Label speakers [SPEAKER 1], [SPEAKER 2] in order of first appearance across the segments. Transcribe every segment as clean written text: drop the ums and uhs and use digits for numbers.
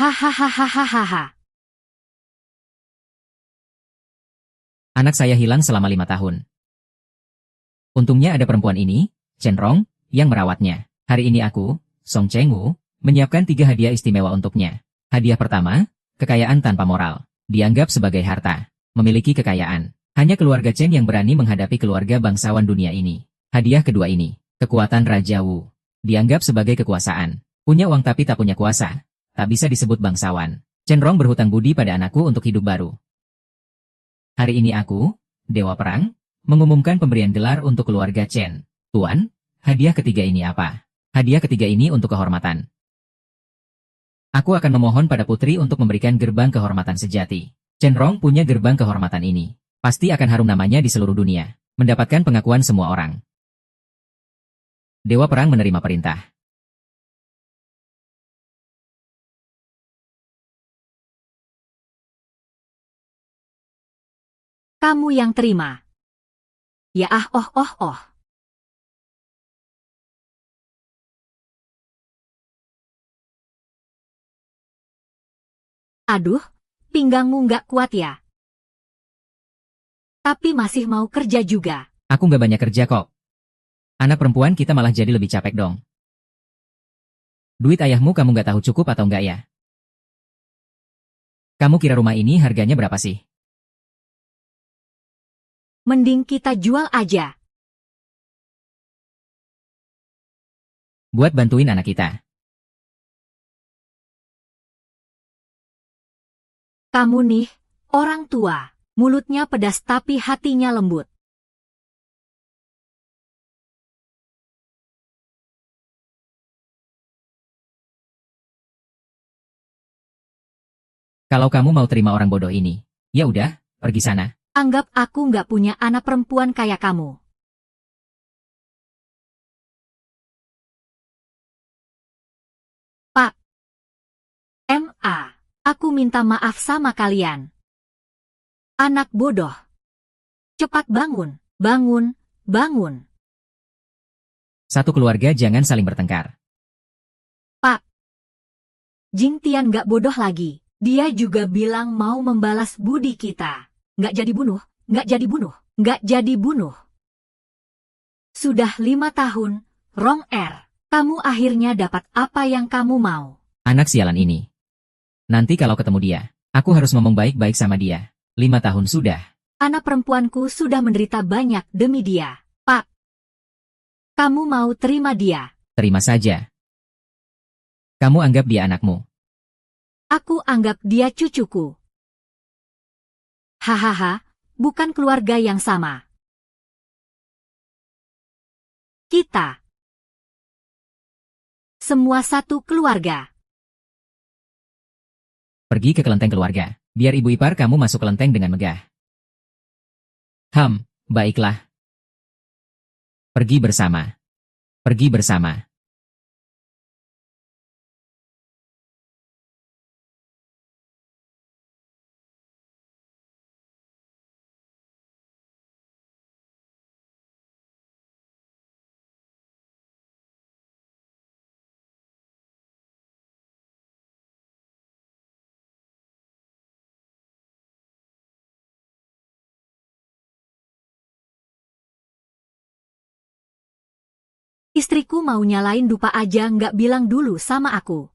[SPEAKER 1] Hahaha.
[SPEAKER 2] Anak saya hilang selama 5 tahun. Untungnya ada perempuan ini, Chen Rong, yang merawatnya. Hari ini aku, Song Chengwu, menyiapkan 3 hadiah istimewa untuknya. Hadiah pertama, kekayaan tanpa moral. Dianggap sebagai harta. Memiliki kekayaan. Hanya keluarga Chen yang berani menghadapi keluarga bangsawan dunia ini. Hadiah kedua ini, kekuatan Raja Wu. Dianggap sebagai kekuasaan. Punya uang tapi tak punya kuasa. Tak bisa disebut bangsawan. Chen Rong berhutang budi pada anakku untuk hidup baru. Hari ini aku, Dewa Perang, mengumumkan pemberian gelar untuk keluarga Chen. Tuan, hadiah ketiga ini apa? Hadiah ketiga ini untuk kehormatan. Aku akan memohon pada putri untuk memberikan gerbang kehormatan sejati. Chen Rong punya gerbang kehormatan ini. Pasti akan harum namanya di seluruh dunia. Mendapatkan pengakuan semua orang. Dewa Perang menerima perintah.
[SPEAKER 1] Kamu yang terima. Ya oh. Aduh, pinggangmu nggak kuat ya? Tapi masih mau kerja juga.
[SPEAKER 2] Aku nggak banyak kerja kok. Anak perempuan kita malah jadi lebih capek dong. Duit ayahmu kamu nggak tahu cukup atau nggak ya? Kamu kira rumah ini harganya berapa sih?
[SPEAKER 1] Mending kita jual aja.
[SPEAKER 2] Buat bantuin anak kita.
[SPEAKER 1] Kamu nih, orang tua. Mulutnya pedas tapi hatinya lembut.
[SPEAKER 2] Kalau kamu mau terima orang bodoh ini, ya udah, pergi sana.
[SPEAKER 1] Anggap aku nggak punya anak perempuan kayak kamu. Pak. Aku minta maaf sama kalian. Anak bodoh. Cepat bangun.
[SPEAKER 2] Satu keluarga jangan saling bertengkar.
[SPEAKER 1] Pak. Jing Tian nggak bodoh lagi. Dia juga bilang mau membalas budi kita. Nggak jadi bunuh. Sudah 5 tahun, Rong kamu akhirnya dapat apa yang kamu mau.
[SPEAKER 2] Anak sialan ini. Nanti kalau ketemu dia, aku harus ngomong baik-baik sama dia. 5 tahun sudah.
[SPEAKER 1] Anak perempuanku sudah menderita banyak demi dia. Pak, kamu mau terima dia?
[SPEAKER 2] Terima saja. Kamu anggap dia anakmu.
[SPEAKER 1] Aku anggap dia cucuku. Hahaha, bukan keluarga yang sama. Kita semua satu keluarga.
[SPEAKER 2] Pergi ke kelenteng keluarga. Biar ibu ipar kamu masuk kelenteng dengan megah. Baiklah. Pergi bersama.
[SPEAKER 1] Istriku mau nyalain dupa aja nggak bilang dulu sama aku.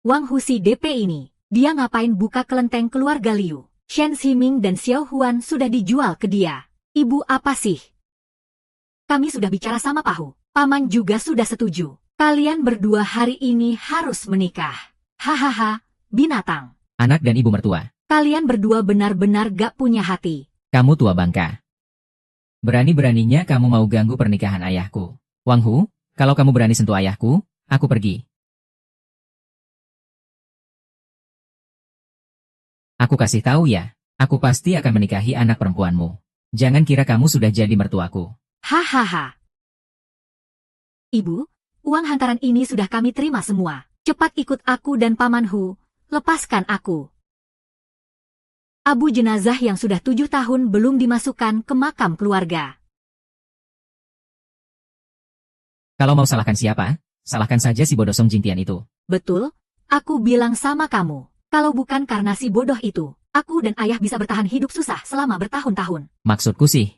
[SPEAKER 1] Wang Husi DP ini, dia ngapain buka kelenteng keluarga Liu? Shen Ximing dan Xiao Huan sudah dijual ke dia. Ibu apa sih? Kami sudah bicara sama Pahu. Paman juga sudah setuju. Kalian berdua hari ini harus menikah. Hahaha, binatang.
[SPEAKER 2] Anak dan ibu mertua.
[SPEAKER 1] Kalian berdua benar-benar gak punya hati.
[SPEAKER 2] Kamu tua bangka. Berani-beraninya kamu mau ganggu pernikahan ayahku. Wang Hu, kalau kamu berani sentuh ayahku, aku pergi. Aku kasih tahu ya, aku pasti akan menikahi anak perempuanmu. Jangan kira kamu sudah jadi mertuaku.
[SPEAKER 1] Hahaha. Ibu, uang hantaran ini sudah kami terima semua. Cepat ikut aku dan Paman Hu, lepaskan aku. Abu jenazah yang sudah 7 tahun belum dimasukkan ke makam keluarga.
[SPEAKER 2] Kalau mau salahkan siapa, salahkan saja si bodoh Song Jingtian itu.
[SPEAKER 1] Betul, aku bilang sama kamu. Kalau bukan karena si bodoh itu, aku dan ayah bisa bertahan hidup susah selama bertahun-tahun.
[SPEAKER 2] Maksudku sih,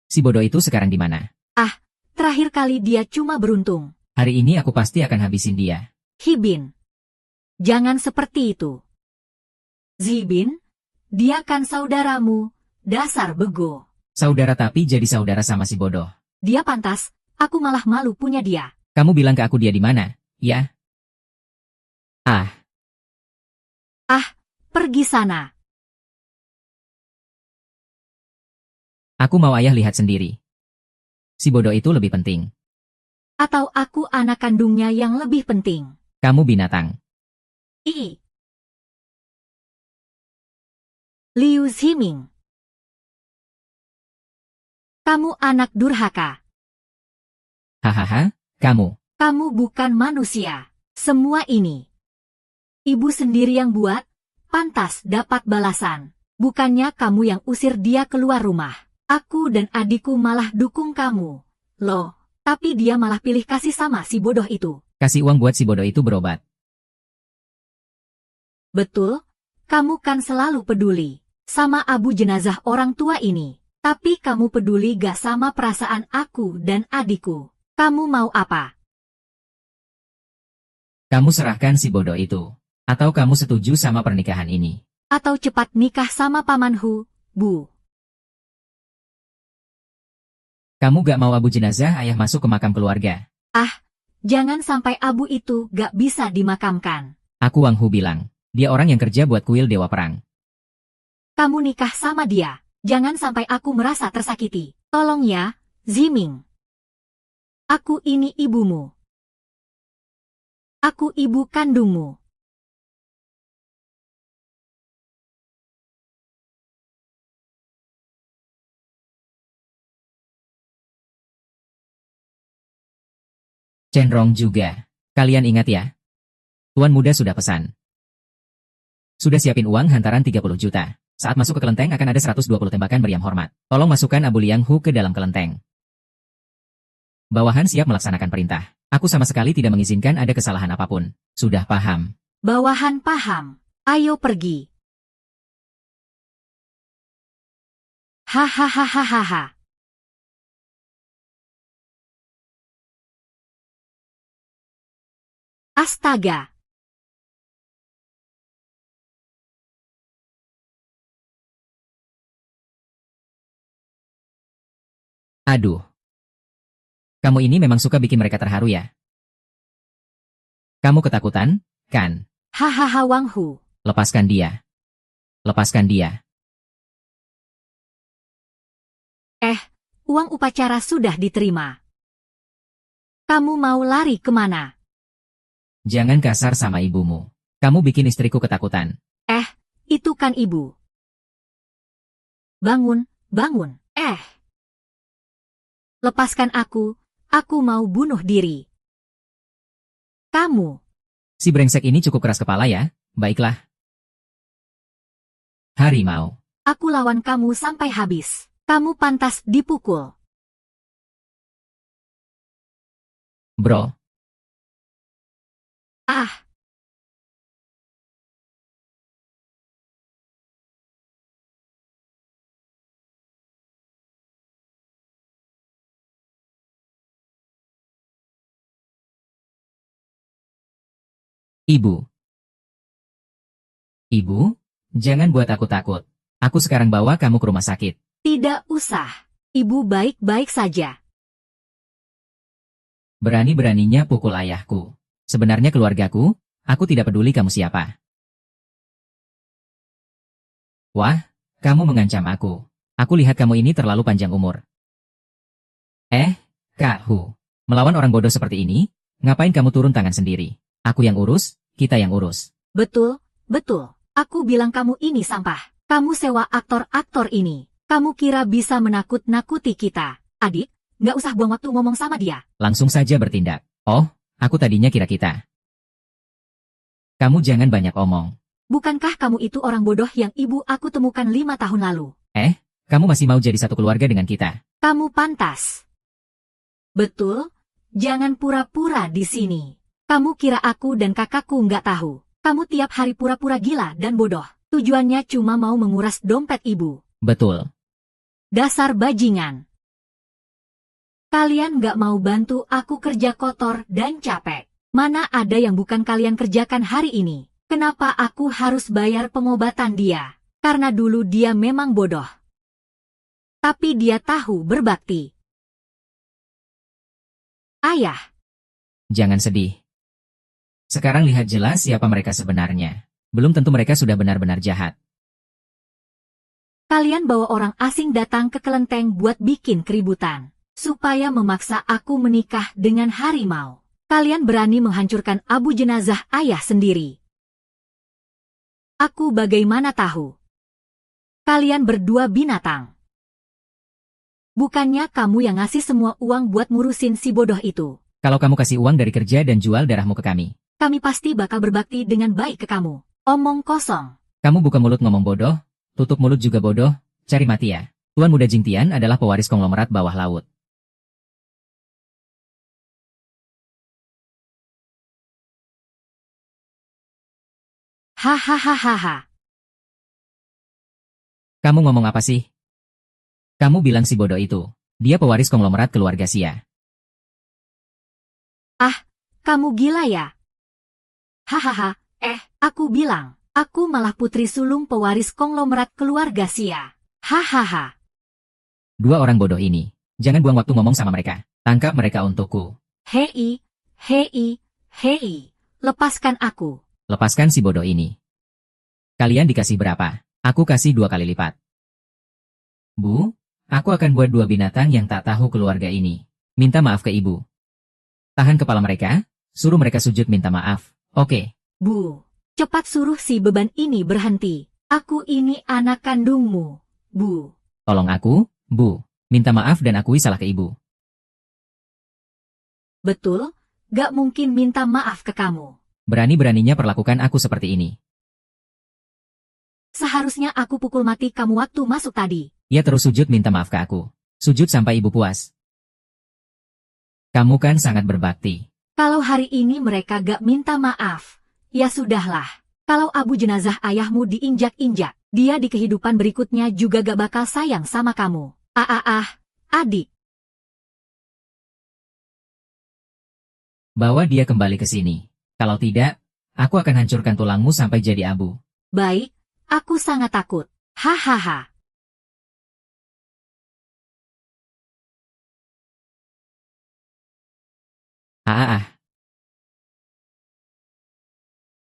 [SPEAKER 2] si bodoh itu sekarang di mana?
[SPEAKER 1] Terakhir kali dia cuma beruntung.
[SPEAKER 2] Hari ini aku pasti akan habisin dia.
[SPEAKER 1] Hibin. Jangan seperti itu. Zibin, dia kan saudaramu, dasar bego.
[SPEAKER 2] Saudara tapi jadi saudara sama si bodoh.
[SPEAKER 1] Dia pantas, aku malah malu punya dia.
[SPEAKER 2] Kamu bilang ke aku dia di mana, ya?
[SPEAKER 1] Pergi sana.
[SPEAKER 2] Aku mau ayah lihat sendiri. Si bodoh itu lebih penting.
[SPEAKER 1] Atau aku anak kandungnya yang lebih penting.
[SPEAKER 2] Kamu binatang.
[SPEAKER 1] Liu Ziming. Kamu anak durhaka.
[SPEAKER 2] Hahaha, kamu.
[SPEAKER 1] Kamu bukan manusia. Semua ini. Ibu sendiri yang buat, pantas dapat balasan. Bukannya kamu yang usir dia keluar rumah. Aku dan adikku malah dukung kamu. Loh, tapi dia malah pilih kasih sama si bodoh itu.
[SPEAKER 2] Kasih uang buat si bodoh itu berobat.
[SPEAKER 1] Betul, kamu kan selalu peduli sama abu jenazah orang tua ini. Tapi kamu peduli gak sama perasaan aku dan adikku. Kamu mau apa?
[SPEAKER 2] Kamu serahkan si bodoh itu. Atau kamu setuju sama pernikahan ini?
[SPEAKER 1] Atau cepat nikah sama pamanku, Bu.
[SPEAKER 2] Kamu gak mau abu jenazah ayah masuk ke makam keluarga?
[SPEAKER 1] Jangan sampai abu itu gak bisa dimakamkan.
[SPEAKER 2] Aku Wang Hu bilang. Dia orang yang kerja buat kuil Dewa Perang.
[SPEAKER 1] Kamu nikah sama dia. Jangan sampai aku merasa tersakiti. Tolong ya, Ziming. Aku ini ibumu. Aku ibu kandungmu.
[SPEAKER 2] Cenrong juga. Kalian ingat ya? Tuan muda sudah pesan. Sudah siapin uang hantaran 30 juta. Saat masuk ke kelenteng akan ada 120 tembakan meriam hormat. Tolong masukkan Abu Liang Hu ke dalam kelenteng. Bawahan siap melaksanakan perintah. Aku sama sekali tidak mengizinkan ada kesalahan apapun. Sudah paham.
[SPEAKER 1] Bawahan paham. Ayo pergi. Hahaha. Astaga.
[SPEAKER 2] Aduh. Kamu ini memang suka bikin mereka terharu ya? Kamu ketakutan, kan?
[SPEAKER 1] Hahaha Wang Hu.
[SPEAKER 2] Lepaskan dia. Lepaskan dia.
[SPEAKER 1] Uang upacara sudah diterima. Kamu mau lari kemana?
[SPEAKER 2] Jangan kasar sama ibumu. Kamu bikin istriku ketakutan.
[SPEAKER 1] Itu kan ibu. Bangun, bangun. Lepaskan aku mau bunuh diri. Kamu.
[SPEAKER 2] Si brengsek ini cukup keras kepala ya? Baiklah. Harimau.
[SPEAKER 1] Aku lawan kamu sampai habis. Kamu pantas dipukul.
[SPEAKER 2] Bro. Ibu. Ibu, jangan buat aku takut. Aku sekarang bawa kamu ke rumah sakit.
[SPEAKER 1] Tidak usah. Ibu baik-baik saja.
[SPEAKER 2] Berani-beraninya pukul ayahku. Sebenarnya keluargaku, aku tidak peduli kamu siapa. Wah, kamu mengancam aku. Aku lihat kamu ini terlalu panjang umur. Kak Hu. Melawan orang bodoh seperti ini, ngapain kamu turun tangan sendiri? Aku yang urus, kita yang urus.
[SPEAKER 1] Betul, betul. Aku bilang kamu ini sampah. Kamu sewa aktor-aktor ini. Kamu kira bisa menakut-nakuti kita. Adik, nggak usah buang waktu ngomong sama dia.
[SPEAKER 2] Langsung saja bertindak. Oh, aku tadinya kira kita. Kamu jangan banyak omong.
[SPEAKER 1] Bukankah kamu itu orang bodoh yang ibu aku temukan 5 tahun lalu?
[SPEAKER 2] Kamu masih mau jadi satu keluarga dengan kita?
[SPEAKER 1] Kamu pantas. Betul, Jangan pura-pura di sini. Kamu kira aku dan kakakku nggak tahu? Kamu tiap hari pura-pura gila dan bodoh. Tujuannya cuma mau menguras dompet ibu.
[SPEAKER 2] Betul.
[SPEAKER 1] Dasar bajingan. Kalian nggak mau bantu aku kerja kotor dan capek. Mana ada yang bukan kalian kerjakan hari ini? Kenapa aku harus bayar pengobatan dia? Karena dulu dia memang bodoh. Tapi dia tahu berbakti. Ayah.
[SPEAKER 2] Jangan sedih. Sekarang lihat jelas siapa mereka sebenarnya. Belum tentu mereka sudah benar-benar jahat.
[SPEAKER 1] Kalian bawa orang asing datang ke kelenteng buat bikin keributan. Supaya memaksa aku menikah dengan harimau. Kalian berani menghancurkan abu jenazah ayah sendiri. Aku bagaimana tahu? Kalian berdua binatang. Bukannya kamu yang ngasih semua uang buat ngurusin si bodoh itu.
[SPEAKER 2] Kalau kamu kasih uang dari kerja dan jual darahmu ke kami.
[SPEAKER 1] Kami pasti bakal berbakti dengan baik ke kamu. Omong kosong.
[SPEAKER 2] Kamu buka mulut ngomong bodoh, tutup mulut juga bodoh, cari mati ya. Tuan Muda Jingtian adalah pewaris konglomerat bawah laut.
[SPEAKER 1] Hahaha.
[SPEAKER 2] Kamu ngomong apa sih? Kamu bilang si bodoh itu. Dia pewaris konglomerat keluarga Xia.
[SPEAKER 1] Ah, kamu gila ya? Hahaha, aku bilang, aku malah putri sulung pewaris konglomerat keluarga Xia. Hahaha.
[SPEAKER 2] Dua orang bodoh ini. Jangan buang waktu ngomong sama mereka. Tangkap mereka untukku.
[SPEAKER 1] Hei, lepaskan aku.
[SPEAKER 2] Lepaskan si bodoh ini. Kalian dikasih berapa? Aku kasih 2 kali lipat. Bu, aku akan buat 2 binatang yang tak tahu keluarga ini. Minta maaf ke ibu. Tahan kepala mereka, suruh mereka sujud minta maaf. Oke.
[SPEAKER 1] Bu, cepat suruh si beban ini berhenti. Aku ini anak kandungmu, Bu.
[SPEAKER 2] Tolong aku, Bu. Minta maaf dan akui salah ke ibu.
[SPEAKER 1] Betul, gak mungkin minta maaf ke kamu.
[SPEAKER 2] Berani-beraninya perlakukan aku seperti ini.
[SPEAKER 1] Seharusnya aku pukul mati kamu waktu masuk tadi.
[SPEAKER 2] Ia terus sujud minta maaf ke aku. Sujud sampai ibu puas. Kamu kan sangat berbakti.
[SPEAKER 1] Kalau hari ini mereka gak minta maaf, ya sudahlah. Kalau abu jenazah ayahmu diinjak-injak, dia di kehidupan berikutnya juga gak bakal sayang sama kamu. Adik.
[SPEAKER 2] Bawa dia kembali ke sini. Kalau tidak, aku akan hancurkan tulangmu sampai jadi abu.
[SPEAKER 1] Baik, aku sangat takut. Hahaha.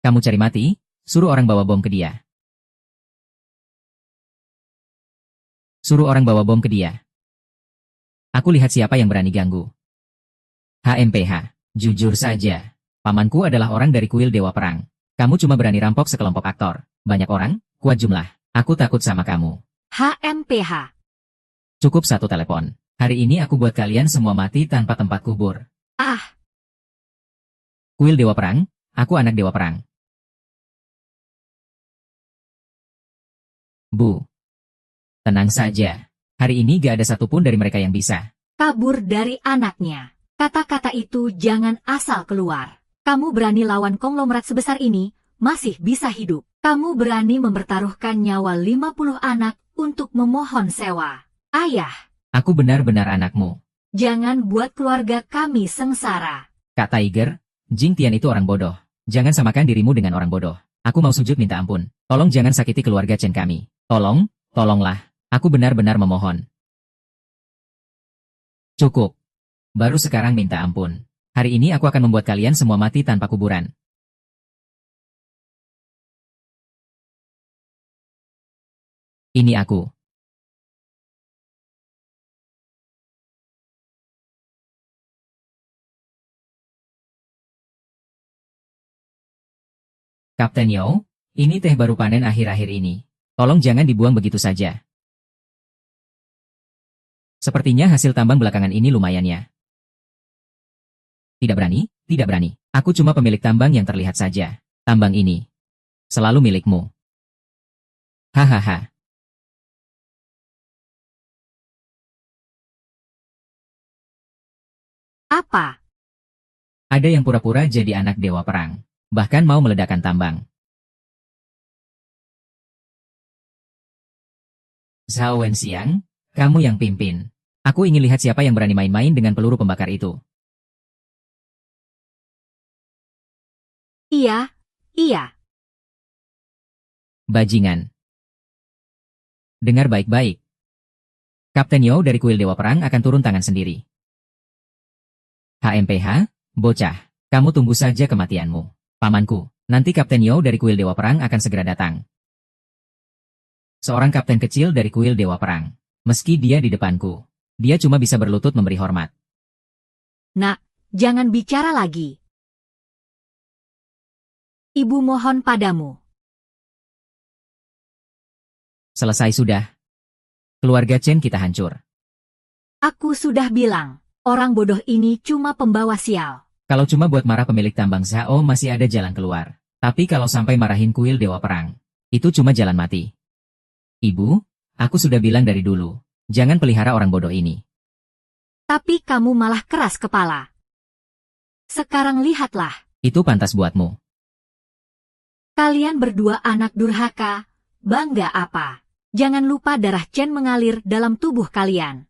[SPEAKER 2] Kamu cari mati? Suruh orang bawa bom ke dia. Suruh orang bawa bom ke dia. Aku lihat siapa yang berani ganggu. HMPH. Jujur saja. Pamanku adalah orang dari kuil Dewa Perang. Kamu cuma berani rampok sekelompok aktor. Banyak orang, kuat jumlah. Aku takut sama kamu.
[SPEAKER 1] HMPH.
[SPEAKER 2] Cukup 1 telepon. Hari ini aku buat kalian semua mati tanpa tempat kubur. Kuil Dewa Perang, aku anak Dewa Perang. Bu. Tenang saja. Hari ini gak ada satupun dari mereka yang bisa.
[SPEAKER 1] Kabur dari anaknya. Kata-kata itu jangan asal keluar. Kamu berani lawan konglomerat sebesar ini, masih bisa hidup. Kamu berani mempertaruhkan nyawa 50 anak untuk memohon sewa. Ayah.
[SPEAKER 2] Aku benar-benar anakmu.
[SPEAKER 1] Jangan buat keluarga kami sengsara.
[SPEAKER 2] Kak Tiger, Jingtian itu orang bodoh. Jangan samakan dirimu dengan orang bodoh. Aku mau sujud minta ampun. Tolong jangan sakiti keluarga Chen kami. Tolonglah. Aku benar-benar memohon. Cukup. Baru sekarang minta ampun. Hari ini aku akan membuat kalian semua mati tanpa kuburan. Ini aku. Kapten Yo, ini teh baru panen akhir-akhir ini. Tolong jangan dibuang begitu saja. Sepertinya hasil tambang belakangan ini lumayan ya. Tidak berani. Aku cuma pemilik tambang yang terlihat saja. Tambang ini selalu milikmu. Hahaha.
[SPEAKER 1] Apa?
[SPEAKER 2] Ada yang pura-pura jadi anak dewa perang. Bahkan mau meledakkan tambang. Zhao Wenxiang, kamu yang pimpin. Aku ingin lihat siapa yang berani main-main dengan peluru pembakar itu.
[SPEAKER 1] Iya, iya.
[SPEAKER 2] Bajingan. Dengar baik-baik. Kapten Yao dari kuil Dewa Perang akan turun tangan sendiri. HMPH, bocah. Kamu tunggu saja kematianmu. Pamanku, nanti Kapten Yao dari kuil Dewa Perang akan segera datang. Seorang kapten kecil dari kuil Dewa Perang. Meski dia di depanku, dia cuma bisa berlutut memberi hormat.
[SPEAKER 1] Nak, jangan bicara lagi. Ibu mohon padamu.
[SPEAKER 2] Selesai sudah. Keluarga Chen kita hancur.
[SPEAKER 1] Aku sudah bilang, orang bodoh ini cuma pembawa sial.
[SPEAKER 2] Kalau cuma buat marah pemilik tambang Zhao masih ada jalan keluar. Tapi kalau sampai marahin kuil Dewa Perang, itu cuma jalan mati. Ibu, aku sudah bilang dari dulu, jangan pelihara orang bodoh ini.
[SPEAKER 1] Tapi kamu malah keras kepala. Sekarang lihatlah.
[SPEAKER 2] Itu pantas buatmu.
[SPEAKER 1] Kalian berdua anak durhaka, bangga apa? Jangan lupa darah Chen mengalir dalam tubuh kalian.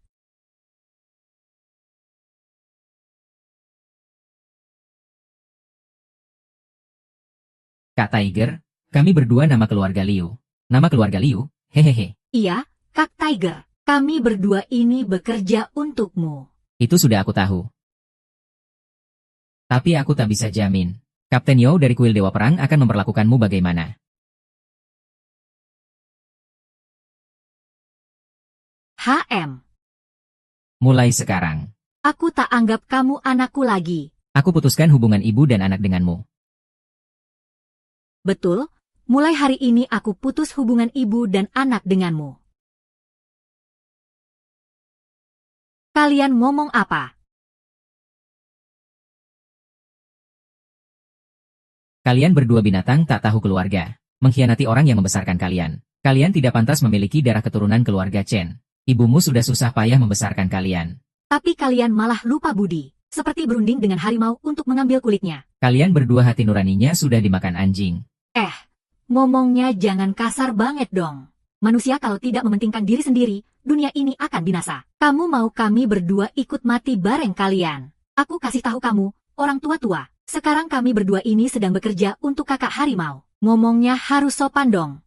[SPEAKER 2] Kak Tiger, kami berdua nama keluarga Liu. Nama keluarga Liu, hehehe.
[SPEAKER 1] Iya, Kak Tiger, kami berdua ini bekerja untukmu.
[SPEAKER 2] Itu sudah aku tahu. Tapi aku tak bisa jamin. Kapten Yao dari kuil Dewa Perang akan memperlakukanmu bagaimana.
[SPEAKER 1] HM.
[SPEAKER 2] Mulai sekarang,
[SPEAKER 1] Aku tak anggap kamu anakku lagi.
[SPEAKER 2] aku putuskan hubungan ibu dan anak denganmu.
[SPEAKER 1] Betul, mulai hari ini aku putus hubungan ibu dan anak denganmu. Kalian ngomong apa?
[SPEAKER 2] Kalian berdua binatang tak tahu keluarga. Mengkhianati orang yang membesarkan kalian. Kalian tidak pantas memiliki darah keturunan keluarga Chen. Ibumu sudah susah payah membesarkan kalian.
[SPEAKER 1] Tapi kalian malah lupa budi, seperti berunding dengan harimau untuk mengambil kulitnya.
[SPEAKER 2] Kalian berdua hati nuraninya sudah dimakan anjing.
[SPEAKER 1] Ngomongnya jangan kasar banget dong. Manusia kalau tidak mementingkan diri sendiri, dunia ini akan binasa. Kamu mau kami berdua ikut mati bareng kalian? Aku kasih tahu kamu, orang tua-tua. Sekarang kami berdua ini sedang bekerja untuk kakak harimau. Ngomongnya harus sopan dong.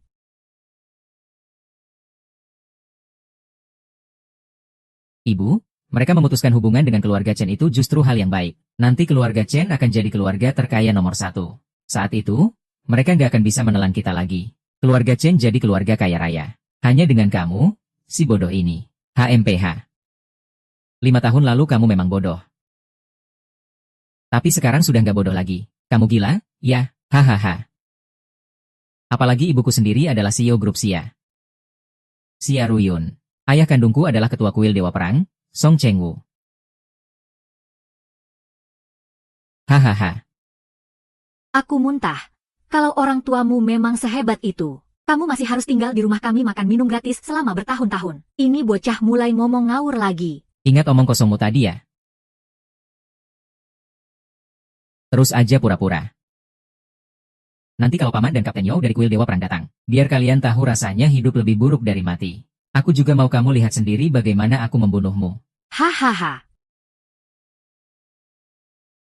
[SPEAKER 2] Ibu, mereka memutuskan hubungan dengan keluarga Chen itu justru hal yang baik. Nanti keluarga Chen akan jadi keluarga terkaya nomor 1. Saat itu, mereka nggak akan bisa menelan kita lagi. Keluarga Chen jadi keluarga kaya raya. Hanya dengan kamu, si bodoh ini. HMPH. 5 tahun lalu kamu memang bodoh. Tapi sekarang sudah nggak bodoh lagi. Kamu gila? Ya, hahaha. Apalagi ibuku sendiri adalah CEO grup Xia. Xia Ruyun. Ayah kandungku adalah ketua kuil Dewa Perang, Song Chengwu. Hahaha.
[SPEAKER 1] Aku muntah. Kalau orang tuamu memang sehebat itu, kamu masih harus tinggal di rumah kami makan minum gratis selama bertahun-tahun. Ini bocah mulai ngomong ngawur lagi.
[SPEAKER 2] Ingat omong kosongmu tadi ya? Terus aja pura-pura. Nanti kalau Paman dan Kapten Yao dari kuil Dewa Perang datang, biar kalian tahu rasanya hidup lebih buruk dari mati. Aku juga mau kamu lihat sendiri bagaimana aku membunuhmu.
[SPEAKER 1] Hahaha.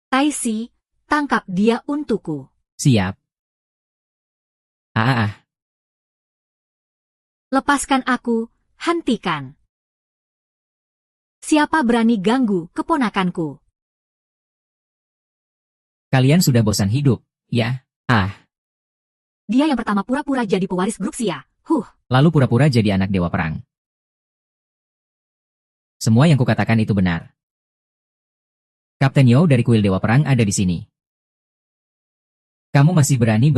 [SPEAKER 1] Taisi, tangkap dia untukku.
[SPEAKER 2] Siap. Ah.
[SPEAKER 1] Lepaskan aku, hentikan. Siapa berani ganggu keponakanku?
[SPEAKER 2] Kalian sudah bosan hidup, ya?
[SPEAKER 1] Dia yang pertama pura-pura jadi pewaris grup Xia.
[SPEAKER 2] Lalu pura-pura jadi anak Dewa Perang. Semua yang kukatakan itu benar. Kapten Yao dari kuil Dewa Perang ada di sini. Kamu masih berani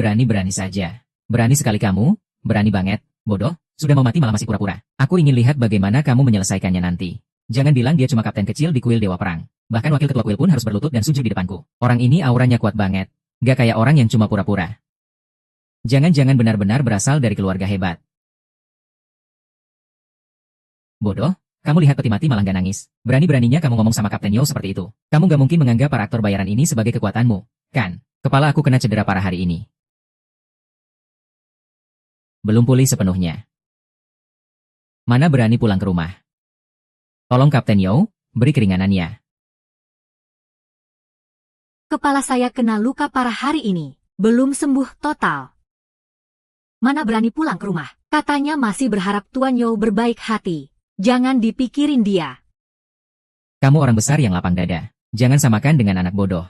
[SPEAKER 2] saja. Berani sekali kamu, berani banget, bodoh, sudah mau mati malah masih pura-pura. Aku ingin lihat bagaimana kamu menyelesaikannya nanti. Jangan bilang dia cuma kapten kecil di kuil Dewa Perang. Bahkan wakil ketua kuil pun harus berlutut dan sujud di depanku. Orang ini auranya kuat banget. Gak kayak orang yang cuma pura-pura. Jangan-jangan benar-benar berasal dari keluarga hebat. Bodoh, Kamu lihat peti mati malah gak nangis. Berani-beraninya kamu ngomong sama Kapten Yo seperti itu. Kamu gak mungkin menganggap para aktor bayaran ini sebagai kekuatanmu, kan? Kepala aku kena cedera parah hari ini. Belum pulih sepenuhnya. Mana berani pulang ke rumah? Tolong Kapten Yo, beri keringanannya.
[SPEAKER 1] Kepala saya kena luka parah hari ini. Belum sembuh total. Mana berani pulang ke rumah? Katanya masih berharap Tuan Yo berbaik hati. Jangan dipikirin dia.
[SPEAKER 2] Kamu orang besar yang lapang dada. Jangan samakan dengan anak bodoh.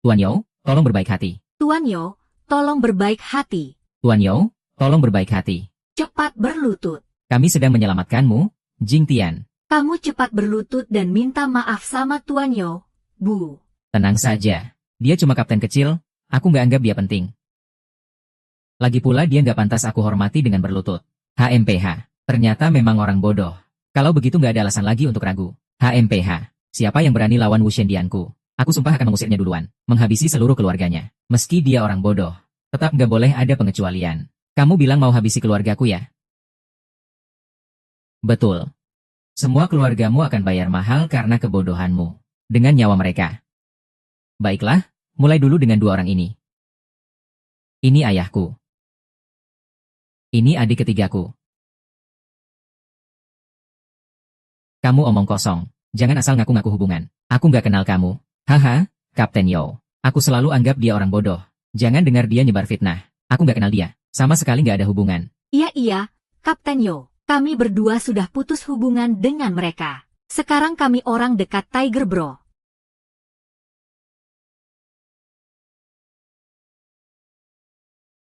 [SPEAKER 2] Tuan Yo, tolong berbaik hati.
[SPEAKER 1] Tuan Yo, tolong berbaik hati.
[SPEAKER 2] Tuan Yo, tolong berbaik hati.
[SPEAKER 1] Cepat berlutut.
[SPEAKER 2] Kami sedang menyelamatkanmu, Jing Tian.
[SPEAKER 1] Kamu cepat berlutut dan minta maaf sama Tuan Yo, Bu.
[SPEAKER 2] Tenang saja. Dia cuma kapten kecil, aku nggak anggap dia penting. Lagi pula dia nggak pantas aku hormati dengan berlutut. HMPH. Ternyata memang orang bodoh. Kalau begitu nggak ada alasan lagi untuk ragu. HMPH. Siapa yang berani lawan Wu Shendianku? Aku sumpah akan mengusirnya duluan. Menghabisi seluruh keluarganya. Meski dia orang bodoh. Tetap nggak boleh ada pengecualian. Kamu bilang mau habisi keluargaku ya? Betul. Semua keluargamu akan bayar mahal karena kebodohanmu. Dengan nyawa mereka. Baiklah, mulai dulu dengan dua orang ini. Ini ayahku. Ini adik ketigaku. Kamu omong kosong. Jangan asal ngaku-ngaku hubungan. Aku nggak kenal kamu. Haha, Kapten Yo. Aku selalu anggap dia orang bodoh. Jangan dengar dia nyebar fitnah. Aku nggak kenal dia. Sama sekali nggak ada hubungan.
[SPEAKER 1] Iya, Kapten Yo. Kami berdua sudah putus hubungan dengan mereka. Sekarang kami orang dekat Tiger Bro.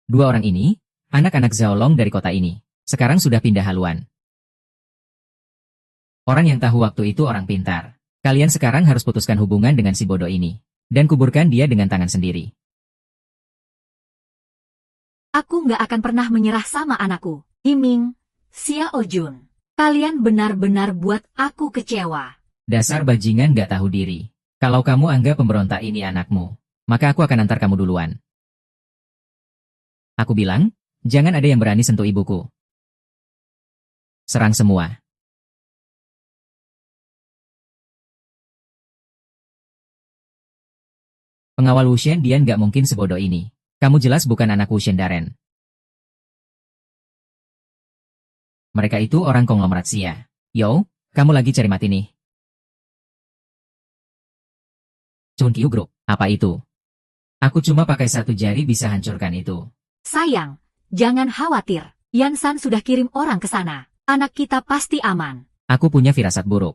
[SPEAKER 2] Dua orang ini, anak-anak Zhaolong dari kota ini, sekarang sudah pindah haluan. Orang yang tahu waktu itu orang pintar. Kalian sekarang harus putuskan hubungan dengan si bodoh ini. Dan kuburkan dia dengan tangan sendiri.
[SPEAKER 1] Aku nggak akan pernah menyerah sama anakku. Iming, Xiao Jun. Kalian benar-benar buat aku kecewa.
[SPEAKER 2] Dasar bajingan gak tahu diri. Kalau kamu anggap pemberontak ini anakmu, maka aku akan antar kamu duluan. Aku bilang, jangan ada yang berani sentuh ibuku. Serang semua. Pengawal Wu Shendian gak mungkin sebodoh ini. Kamu jelas bukan anak Wu Shendaren. Mereka itu orang konglomerat Xia. Yo, kamu lagi cari mati nih. Chunkyu Group, apa itu? Aku cuma pakai satu jari bisa hancurkan itu.
[SPEAKER 1] Sayang, jangan khawatir. Yansan sudah kirim orang ke sana. Anak kita pasti aman.
[SPEAKER 2] Aku punya firasat buruk.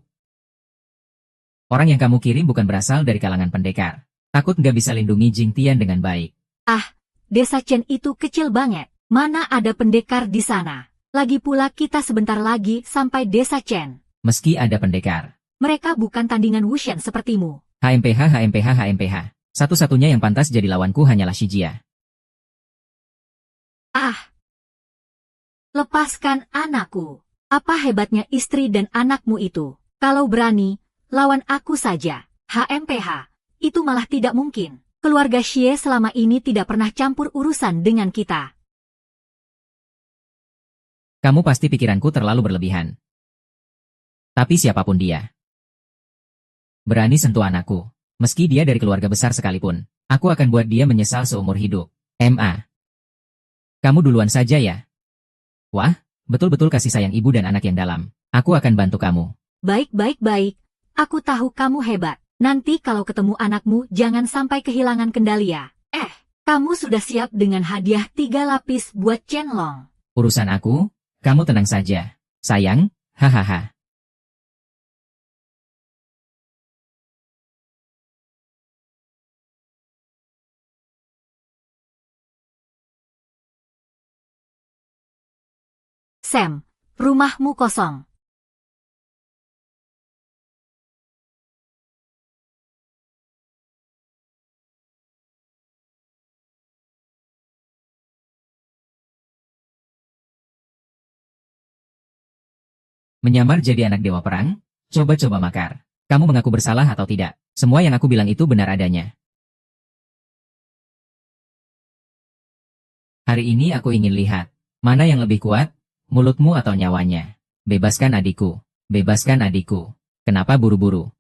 [SPEAKER 2] Orang yang kamu kirim bukan berasal dari kalangan pendekar. Takut nggak bisa lindungi Jing Tian dengan baik.
[SPEAKER 1] Ah, desa Chen itu kecil banget. Mana ada pendekar di sana? Lagi pula kita sebentar lagi sampai desa Chen.
[SPEAKER 2] Meski ada pendekar.
[SPEAKER 1] Mereka bukan tandingan Wushen sepertimu.
[SPEAKER 2] HMPH, HMPH, HMPH. Satu-satunya yang pantas jadi lawanku hanyalah Shijia.
[SPEAKER 1] Ah! Lepaskan anakku. Apa hebatnya istri dan anakmu itu? Kalau berani, lawan aku saja. HMPH. Itu malah tidak mungkin. Keluarga Xie selama ini tidak pernah campur urusan dengan kita.
[SPEAKER 2] Kamu pasti pikiranku terlalu berlebihan. Tapi siapapun dia. Berani sentuh anakku. Meski dia dari keluarga besar sekalipun. Aku akan buat dia menyesal seumur hidup. MA. Kamu duluan saja ya. Wah, betul-betul kasih sayang ibu dan anak yang dalam. Aku akan bantu kamu.
[SPEAKER 1] Baik. Aku tahu kamu hebat. Nanti kalau ketemu anakmu jangan sampai kehilangan kendali ya. Kamu sudah siap dengan hadiah 3 lapis buat Chenlong.
[SPEAKER 2] Urusan aku, kamu tenang saja. Sayang, hahaha.
[SPEAKER 1] Sam, rumahmu kosong.
[SPEAKER 2] Menyamar jadi anak dewa perang? Coba-coba makar. Kamu mengaku bersalah atau tidak? Semua yang aku bilang itu benar adanya. Hari ini aku ingin lihat, mana yang lebih kuat, mulutmu atau nyawanya. Bebaskan adikku. Bebaskan adikku. Kenapa buru-buru?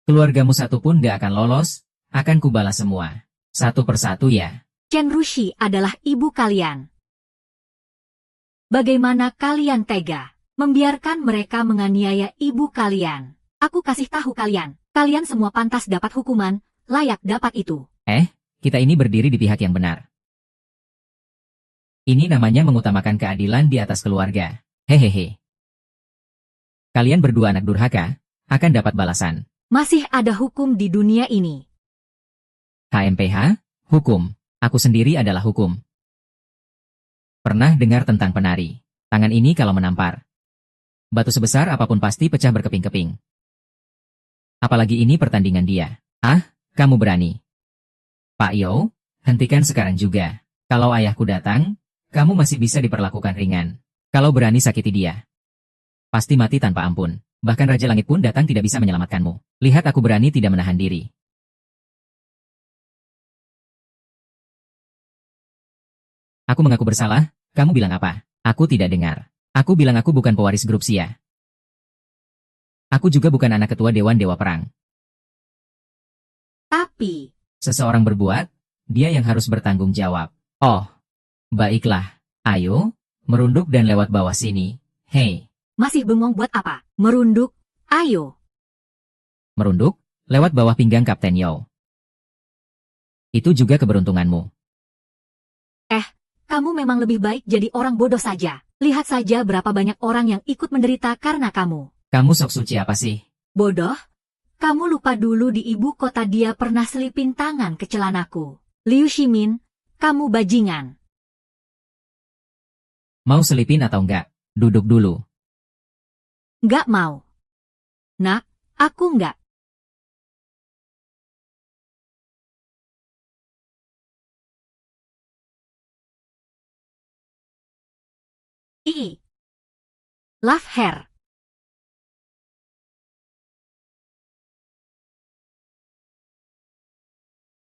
[SPEAKER 2] Keluargamu satu pun gak akan lolos, akan kubalas semua. Satu persatu ya.
[SPEAKER 1] Chen Rushi adalah ibu kalian. Bagaimana kalian tega membiarkan mereka menganiaya ibu kalian? Aku kasih tahu kalian, kalian semua pantas dapat hukuman, layak dapat itu.
[SPEAKER 2] Kita ini berdiri di pihak yang benar. Ini namanya mengutamakan keadilan di atas keluarga. Hehehe. Kalian berdua anak durhaka, akan dapat balasan.
[SPEAKER 1] Masih ada hukum di dunia ini.
[SPEAKER 2] HMPH, hukum. Aku sendiri adalah hukum. Pernah dengar tentang penari? Tangan ini kalau menampar. Batu sebesar apapun pasti pecah berkeping-keping. Apalagi ini pertandingan dia. Kamu berani. Pak Yo, hentikan sekarang juga. Kalau ayahku datang, kamu masih bisa diperlakukan ringan. Kalau berani sakiti dia, pasti mati tanpa ampun. Bahkan Raja Langit pun datang tidak bisa menyelamatkanmu. Lihat aku berani tidak menahan diri. Aku mengaku bersalah, kamu bilang apa? Aku tidak dengar. Aku bilang aku bukan pewaris grup Xia. Aku juga bukan anak ketua Dewan Dewa Perang.
[SPEAKER 1] Tapi,
[SPEAKER 2] Seseorang berbuat, dia yang harus bertanggung jawab. Oh, baiklah. Ayo, merunduk dan lewat bawah sini. Hei.
[SPEAKER 1] masih bengong buat apa? Merunduk, ayo.
[SPEAKER 2] Merunduk, lewat bawah pinggang Kapten Yao. Itu juga keberuntunganmu.
[SPEAKER 1] Kamu memang lebih baik jadi orang bodoh saja. Lihat saja berapa banyak orang yang ikut menderita karena kamu.
[SPEAKER 2] Kamu sok suci apa sih?
[SPEAKER 1] Bodoh? Kamu lupa dulu di ibu kota dia pernah selipin tangan ke celanaku. Liu Shimin, kamu bajingan.
[SPEAKER 2] Mau selipin atau enggak? Duduk dulu.
[SPEAKER 1] Nggak mau. Nak, aku nggak. Love hair.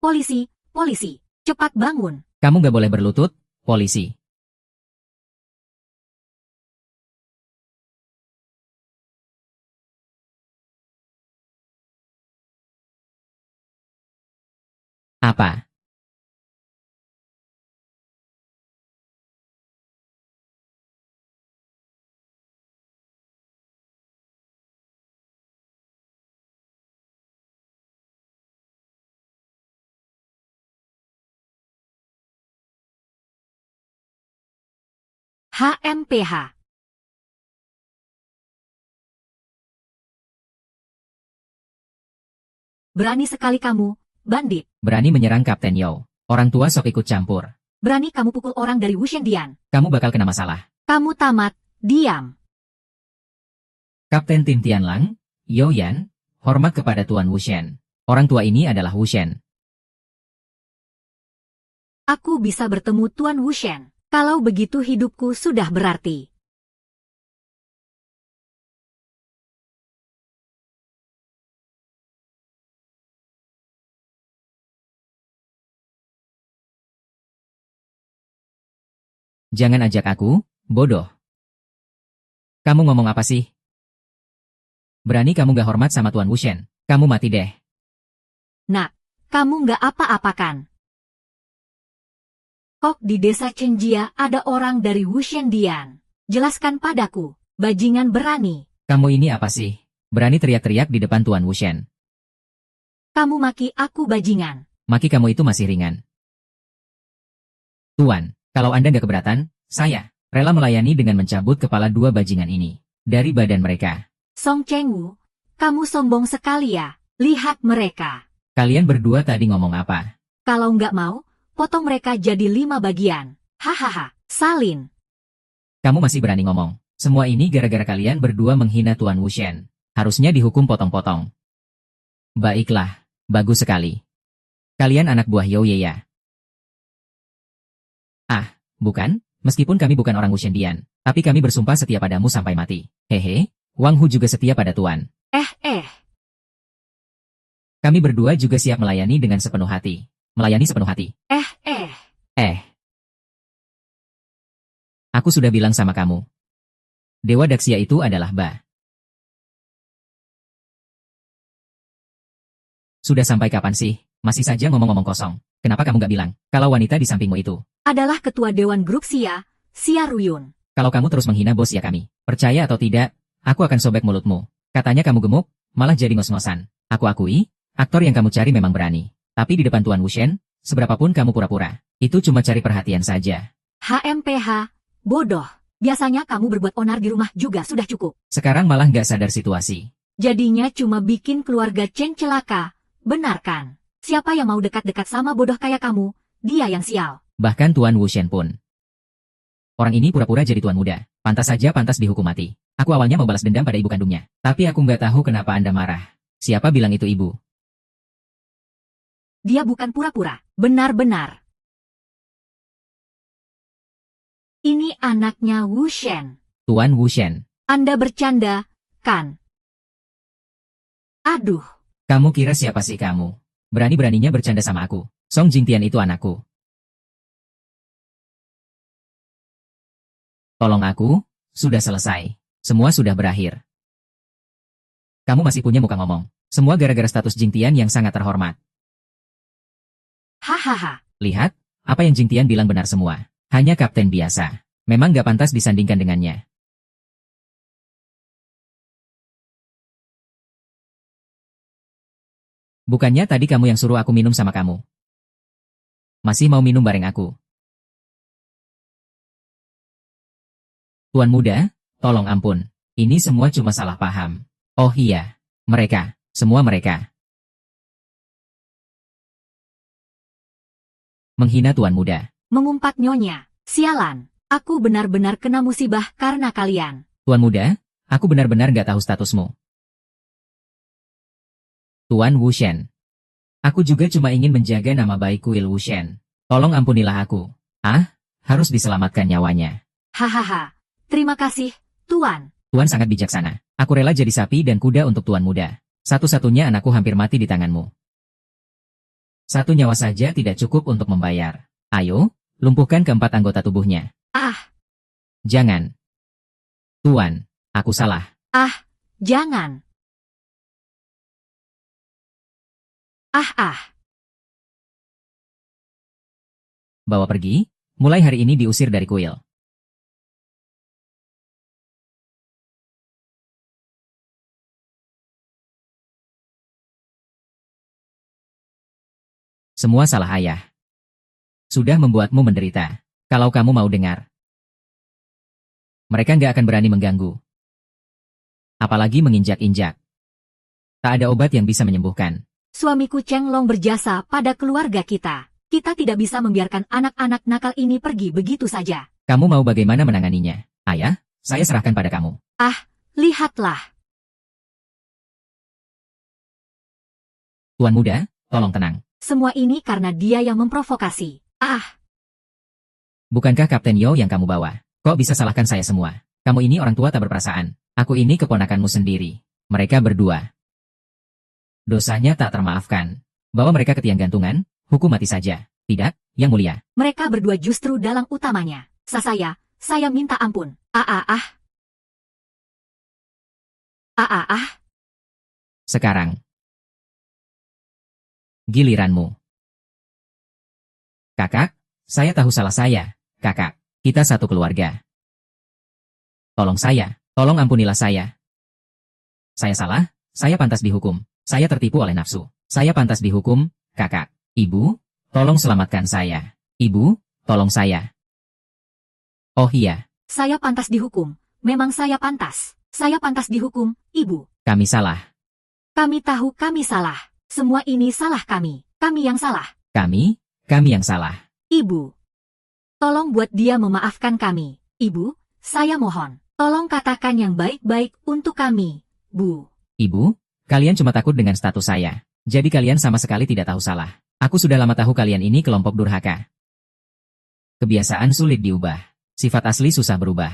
[SPEAKER 1] Polisi, cepat bangun.
[SPEAKER 2] Kamu nggak boleh berlutut, polisi. Apa?
[SPEAKER 1] HMPH. Berani sekali kamu, bandit.
[SPEAKER 2] Berani menyerang Kapten Yao. Orang tua sok ikut campur.
[SPEAKER 1] Berani kamu pukul orang dari Wushendian.
[SPEAKER 2] Kamu bakal kena masalah.
[SPEAKER 1] Kamu tamat, diam.
[SPEAKER 2] Kapten Tim Tianlang, Yao Yan, hormat kepada Tuan Wushen. Orang tua ini adalah Wushen.
[SPEAKER 1] Aku bisa bertemu Tuan Wushen. Kalau begitu hidupku sudah berarti.
[SPEAKER 2] Jangan ajak aku, bodoh. Kamu ngomong apa sih? Berani kamu gak hormat sama Tuan Wushen, kamu mati deh.
[SPEAKER 1] Nak, kamu nggak apa-apakan. Kok di desa Chenjia ada orang dari Wushendian? Jelaskan padaku, bajingan berani.
[SPEAKER 2] Kamu ini apa sih? Berani teriak-teriak di depan Tuan Wushen.
[SPEAKER 1] Kamu maki aku bajingan.
[SPEAKER 2] Maki kamu itu masih ringan. Tuan, kalau Anda nggak keberatan, saya rela melayani dengan mencabut kepala dua bajingan ini dari badan mereka.
[SPEAKER 1] Song Chengwu, kamu sombong sekali ya. Lihat mereka.
[SPEAKER 2] Kalian berdua tadi ngomong apa?
[SPEAKER 1] Kalau nggak mau, potong mereka jadi 5 bagian. Hahaha, salin.
[SPEAKER 2] Kamu masih berani ngomong. Semua ini gara-gara kalian berdua menghina Tuan Wushen. Harusnya dihukum potong-potong. Baiklah, bagus sekali. Kalian anak buah Yao Ye ya? Bukan, meskipun kami bukan orang Wushendian, tapi kami bersumpah setia padamu sampai mati. Hehe, Wang Hu juga setia pada Tuan. Kami berdua juga siap melayani dengan sepenuh hati. Melayani sepenuh hati. Aku sudah bilang sama kamu. Dewa Daxia itu adalah Ba. Sudah sampai kapan sih? Masih saja ngomong-ngomong kosong. Kenapa kamu gak bilang kalau wanita di sampingmu itu
[SPEAKER 1] Adalah ketua Dewan Grup Xia, Xia Ruyun.
[SPEAKER 2] Kalau kamu terus menghina bos ya kami, percaya atau tidak, aku akan sobek mulutmu. Katanya kamu gemuk, malah jadi ngos-ngosan. Aku akui, aktor yang kamu cari memang berani. Tapi di depan Tuan Wushen, seberapapun kamu pura-pura, itu cuma cari perhatian saja.
[SPEAKER 1] HMPH, bodoh. Biasanya kamu berbuat onar di rumah juga sudah cukup.
[SPEAKER 2] Sekarang malah nggak sadar situasi.
[SPEAKER 1] Jadinya cuma bikin keluarga Chen celaka. Benar kan? Siapa yang mau dekat-dekat sama bodoh kayak kamu, dia yang sial.
[SPEAKER 2] Bahkan Tuan Wushen pun. Orang ini pura-pura jadi tuan muda. Pantas saja pantas dihukum mati. Aku awalnya mau balas dendam pada ibu kandungnya. Tapi aku nggak tahu kenapa Anda marah. Siapa bilang itu ibu?
[SPEAKER 1] Dia bukan pura-pura, benar-benar. Ini anaknya Wushen.
[SPEAKER 2] Tuan Wushen.
[SPEAKER 1] Anda bercanda, kan? Aduh.
[SPEAKER 2] Kamu kira siapa sih kamu? Berani-beraninya bercanda sama aku. Song Jingtian itu anakku. Tolong aku, sudah selesai. Semua sudah berakhir. Kamu masih punya muka ngomong. Semua gara-gara status Jingtian yang sangat terhormat.
[SPEAKER 1] Hahaha.
[SPEAKER 2] Lihat, apa yang Jingtian bilang benar semua. Hanya kapten biasa. Memang gak pantas disandingkan dengannya. Bukannya tadi kamu yang suruh aku minum sama kamu. Masih mau minum bareng aku. Tuan muda, tolong ampun. Ini semua cuma salah paham. Oh iya, mereka, semua mereka. Menghina tuan muda.
[SPEAKER 1] Mengumpat nyonya. Sialan. Aku benar-benar kena musibah karena kalian.
[SPEAKER 2] Tuan muda, aku benar-benar gak tahu statusmu. Tuan Wushen. Aku juga cuma ingin menjaga nama baik kuil Wushen. Tolong ampunilah aku. Ah, harus diselamatkan nyawanya.
[SPEAKER 1] Hahaha. Terima kasih, Tuan.
[SPEAKER 2] Tuan sangat bijaksana. Aku rela jadi sapi dan kuda untuk tuan muda. Satu-satunya anakku hampir mati di tanganmu. Satu nyawa saja tidak cukup untuk membayar. Ayo, lumpuhkan keempat anggota tubuhnya.
[SPEAKER 1] Ah.
[SPEAKER 2] Jangan. Tuan, aku salah.
[SPEAKER 1] Ah, jangan. Ah.
[SPEAKER 2] Bawa pergi, mulai hari ini diusir dari kuil. Semua salah ayah. Sudah membuatmu menderita. Kalau kamu mau dengar. Mereka nggak akan berani mengganggu. Apalagi menginjak-injak. Tak ada obat yang bisa menyembuhkan.
[SPEAKER 1] Suamiku Cheng Long berjasa pada keluarga kita. Kita tidak bisa membiarkan anak-anak nakal ini pergi begitu saja.
[SPEAKER 2] Kamu mau bagaimana menanganinya? Ayah, saya serahkan pada kamu.
[SPEAKER 1] Ah, lihatlah.
[SPEAKER 2] Tuan muda, tolong tenang.
[SPEAKER 1] Semua ini karena dia yang memprovokasi. Ah.
[SPEAKER 2] Bukankah Kapten Yo yang kamu bawa? Kok bisa salahkan saya semua? Kamu ini orang tua tak berperasaan. Aku ini keponakanmu sendiri. Mereka berdua. Dosanya tak termaafkan. Bawa mereka ke tiang gantungan, hukum mati saja. Tidak, Yang Mulia.
[SPEAKER 1] Mereka berdua justru dalang utamanya. Saya minta ampun.
[SPEAKER 2] Sekarang. Giliranmu. Kakak, saya tahu salah saya. Kakak, kita satu keluarga. Tolong saya, tolong ampunilah saya. Saya salah, saya pantas dihukum. Saya tertipu oleh nafsu. Saya pantas dihukum, kakak. Ibu, tolong selamatkan saya. Ibu, tolong saya. Oh iya.
[SPEAKER 1] Saya pantas dihukum. Memang saya pantas. Saya pantas dihukum, Ibu.
[SPEAKER 2] Kami salah.
[SPEAKER 1] Kami tahu kami salah. Semua ini salah kami. Kami yang salah.
[SPEAKER 2] Kami yang salah.
[SPEAKER 1] Ibu. Tolong buat dia memaafkan kami. Ibu, saya mohon. Tolong katakan yang baik-baik untuk kami, Bu.
[SPEAKER 2] Ibu, kalian cuma takut dengan status saya. Jadi kalian sama sekali tidak tahu salah. Aku sudah lama tahu kalian ini kelompok durhaka. Kebiasaan sulit diubah. Sifat asli susah berubah.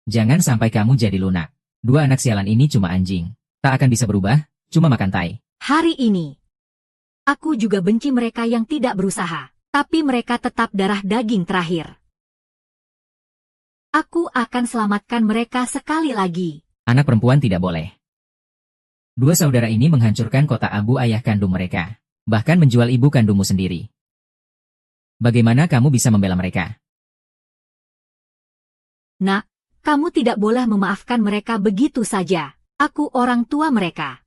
[SPEAKER 2] Jangan sampai kamu jadi lunak. Dua anak sialan ini cuma anjing. Tak akan bisa berubah, cuma makan tai.
[SPEAKER 1] Hari ini, aku juga benci mereka yang tidak berusaha. Tapi mereka tetap darah daging terakhir. Aku akan selamatkan mereka sekali lagi.
[SPEAKER 2] Anak perempuan tidak boleh. Dua saudara ini menghancurkan kota Abu ayah kandung mereka. Bahkan menjual ibu kandungmu sendiri. Bagaimana kamu bisa membela mereka?
[SPEAKER 1] Nak, kamu tidak boleh memaafkan mereka begitu saja. Aku orang tua mereka.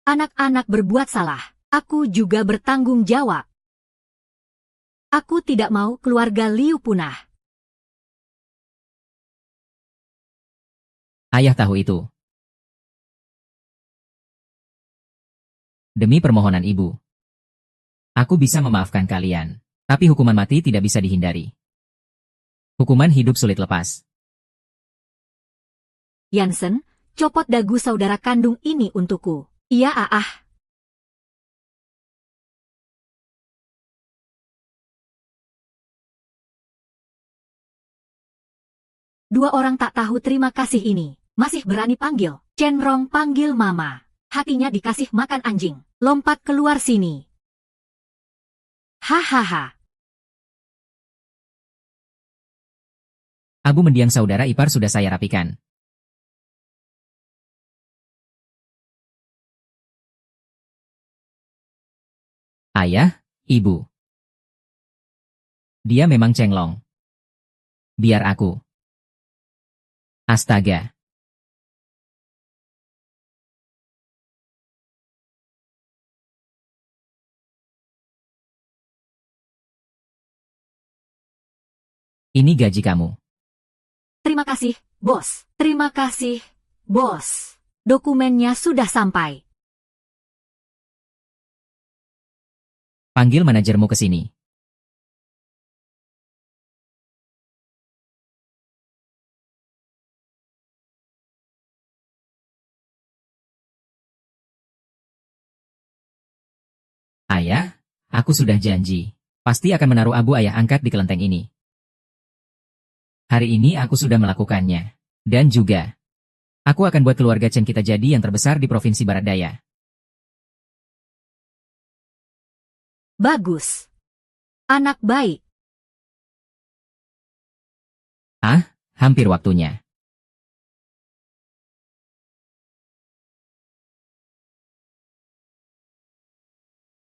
[SPEAKER 1] Anak-anak berbuat salah. Aku juga bertanggung jawab. Aku tidak mau keluarga Liu punah.
[SPEAKER 2] Ayah tahu itu. Demi permohonan ibu. Aku bisa memaafkan kalian. Tapi hukuman mati tidak bisa dihindari. Hukuman hidup sulit lepas.
[SPEAKER 1] Yansen, copot dagu saudara kandung ini untukku. Iya, ah. Dua orang tak tahu terima kasih ini. Masih berani panggil. Chenrong panggil mama. Hatinya dikasih makan anjing. Lompat keluar sini. Hahaha.
[SPEAKER 2] Abu mendiang saudara ipar sudah saya rapikan. Ayah, ibu. Dia memang cenglong. Biar aku. Astaga. Ini gaji kamu.
[SPEAKER 1] Terima kasih, bos. Terima kasih, bos. Dokumennya sudah sampai.
[SPEAKER 2] Panggil manajermu ke sini. Ayah, aku sudah janji. Pasti akan menaruh Abu ayah angkat di kelenteng ini. Hari ini aku sudah melakukannya. Dan juga, aku akan buat keluarga Chen kita jadi yang terbesar di Provinsi Barat Daya.
[SPEAKER 1] Bagus. Anak baik.
[SPEAKER 2] Hampir waktunya.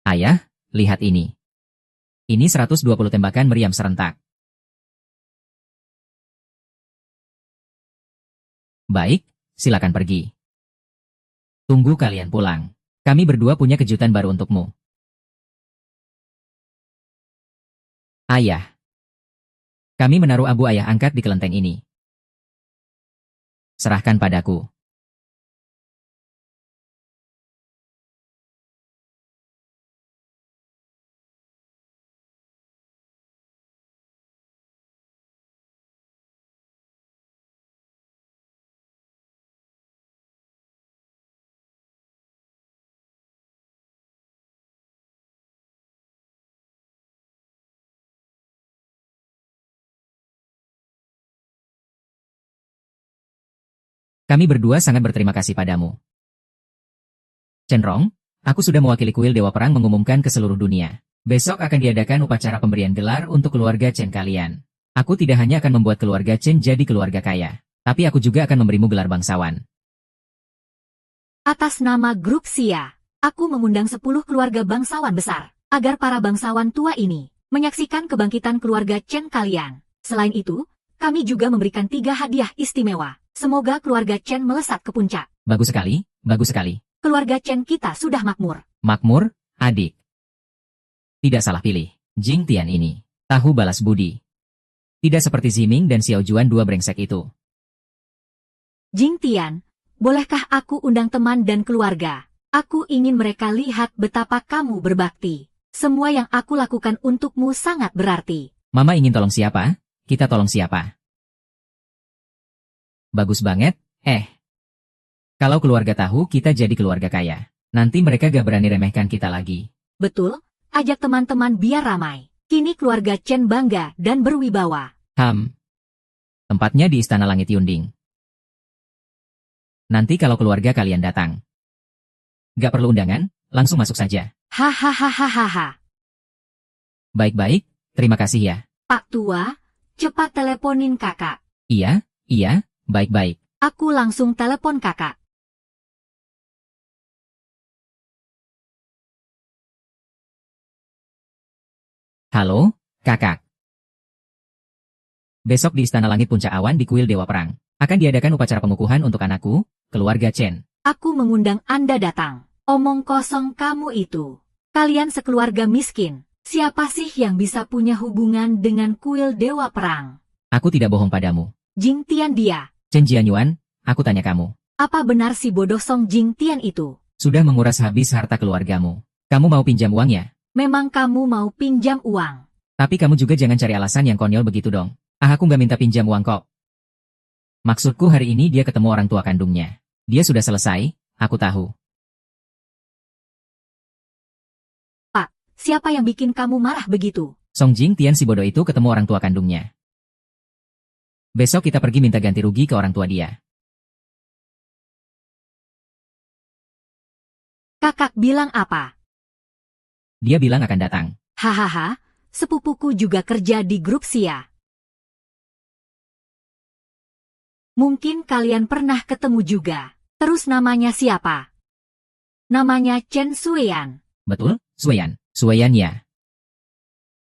[SPEAKER 2] Ayah, lihat ini. Ini 120 tembakan meriam serentak. Baik, silakan pergi. Tunggu kalian pulang. Kami berdua punya kejutan baru untukmu. Ayah. Kami menaruh Abu ayah angkat di kelenteng ini. Serahkan padaku. Kami berdua sangat berterima kasih padamu. Chenrong, aku sudah mewakili kuil Dewa Perang mengumumkan ke seluruh dunia. Besok akan diadakan upacara pemberian gelar untuk keluarga Chen kalian. Aku tidak hanya akan membuat keluarga Chen jadi keluarga kaya, tapi aku juga akan memberimu gelar bangsawan.
[SPEAKER 1] Atas nama grup Xia, aku mengundang 10 keluarga bangsawan besar, agar para bangsawan tua ini menyaksikan kebangkitan keluarga Chen kalian. Selain itu, kami juga memberikan 3 hadiah istimewa. Semoga keluarga Chen melesat ke puncak.
[SPEAKER 2] Bagus sekali, bagus sekali.
[SPEAKER 1] Keluarga Chen kita sudah makmur.
[SPEAKER 2] Makmur, adik. Tidak salah pilih. Jing Tian ini. Tahu balas budi. Tidak seperti Ziming dan Xiao Juan dua brengsek itu.
[SPEAKER 1] Jing Tian, bolehkah aku undang teman dan keluarga? Aku ingin mereka lihat betapa kamu berbakti. Semua yang aku lakukan untukmu sangat berarti.
[SPEAKER 2] Mama ingin tolong siapa? Kita tolong siapa? Bagus banget, Kalau keluarga tahu kita jadi keluarga kaya, nanti mereka gak berani remehkan kita lagi.
[SPEAKER 1] Betul, ajak teman-teman biar ramai. Kini keluarga Chen bangga dan berwibawa.
[SPEAKER 2] Tempatnya di Istana Langit Yunding. Nanti kalau keluarga kalian datang. Gak perlu undangan, langsung masuk saja.
[SPEAKER 1] Hahaha.
[SPEAKER 2] Baik-baik, terima kasih ya.
[SPEAKER 1] Pak Tua, cepat teleponin kakak.
[SPEAKER 2] Iya, baik-baik.
[SPEAKER 1] Aku langsung telepon kakak.
[SPEAKER 2] Halo, kakak. Besok di Istana Langit Puncak Awan di Kuil Dewa Perang. Akan diadakan upacara pengukuhan untuk anakku, keluarga Chen.
[SPEAKER 1] Aku mengundang Anda datang. Omong kosong kamu itu. Kalian sekeluarga miskin. Siapa sih yang bisa punya hubungan dengan Kuil Dewa Perang?
[SPEAKER 2] Aku tidak bohong padamu.
[SPEAKER 1] Jing Tian dia.
[SPEAKER 2] Chen Jianyuan, aku tanya kamu.
[SPEAKER 1] Apa benar si bodoh Song Jing Tian itu?
[SPEAKER 2] Sudah menguras habis harta keluargamu. Kamu mau pinjam uangnya?
[SPEAKER 1] Memang kamu mau pinjam uang?
[SPEAKER 2] Tapi kamu juga jangan cari alasan yang konyol begitu dong. Aku nggak minta pinjam uang kok. Maksudku hari ini dia ketemu orang tua kandungnya. Dia sudah selesai, aku tahu.
[SPEAKER 1] Pak, siapa yang bikin kamu marah begitu?
[SPEAKER 2] Song Jing Tian si bodoh itu ketemu orang tua kandungnya. Besok kita pergi minta ganti rugi ke orang tua dia.
[SPEAKER 1] Kakak bilang apa?
[SPEAKER 2] Dia bilang akan datang.
[SPEAKER 1] Hahaha, sepupuku juga kerja di grup Sia. Mungkin kalian pernah ketemu juga. Terus namanya siapa? Namanya Chen Suian.
[SPEAKER 2] Betul, Sueyan. Sueyan ya.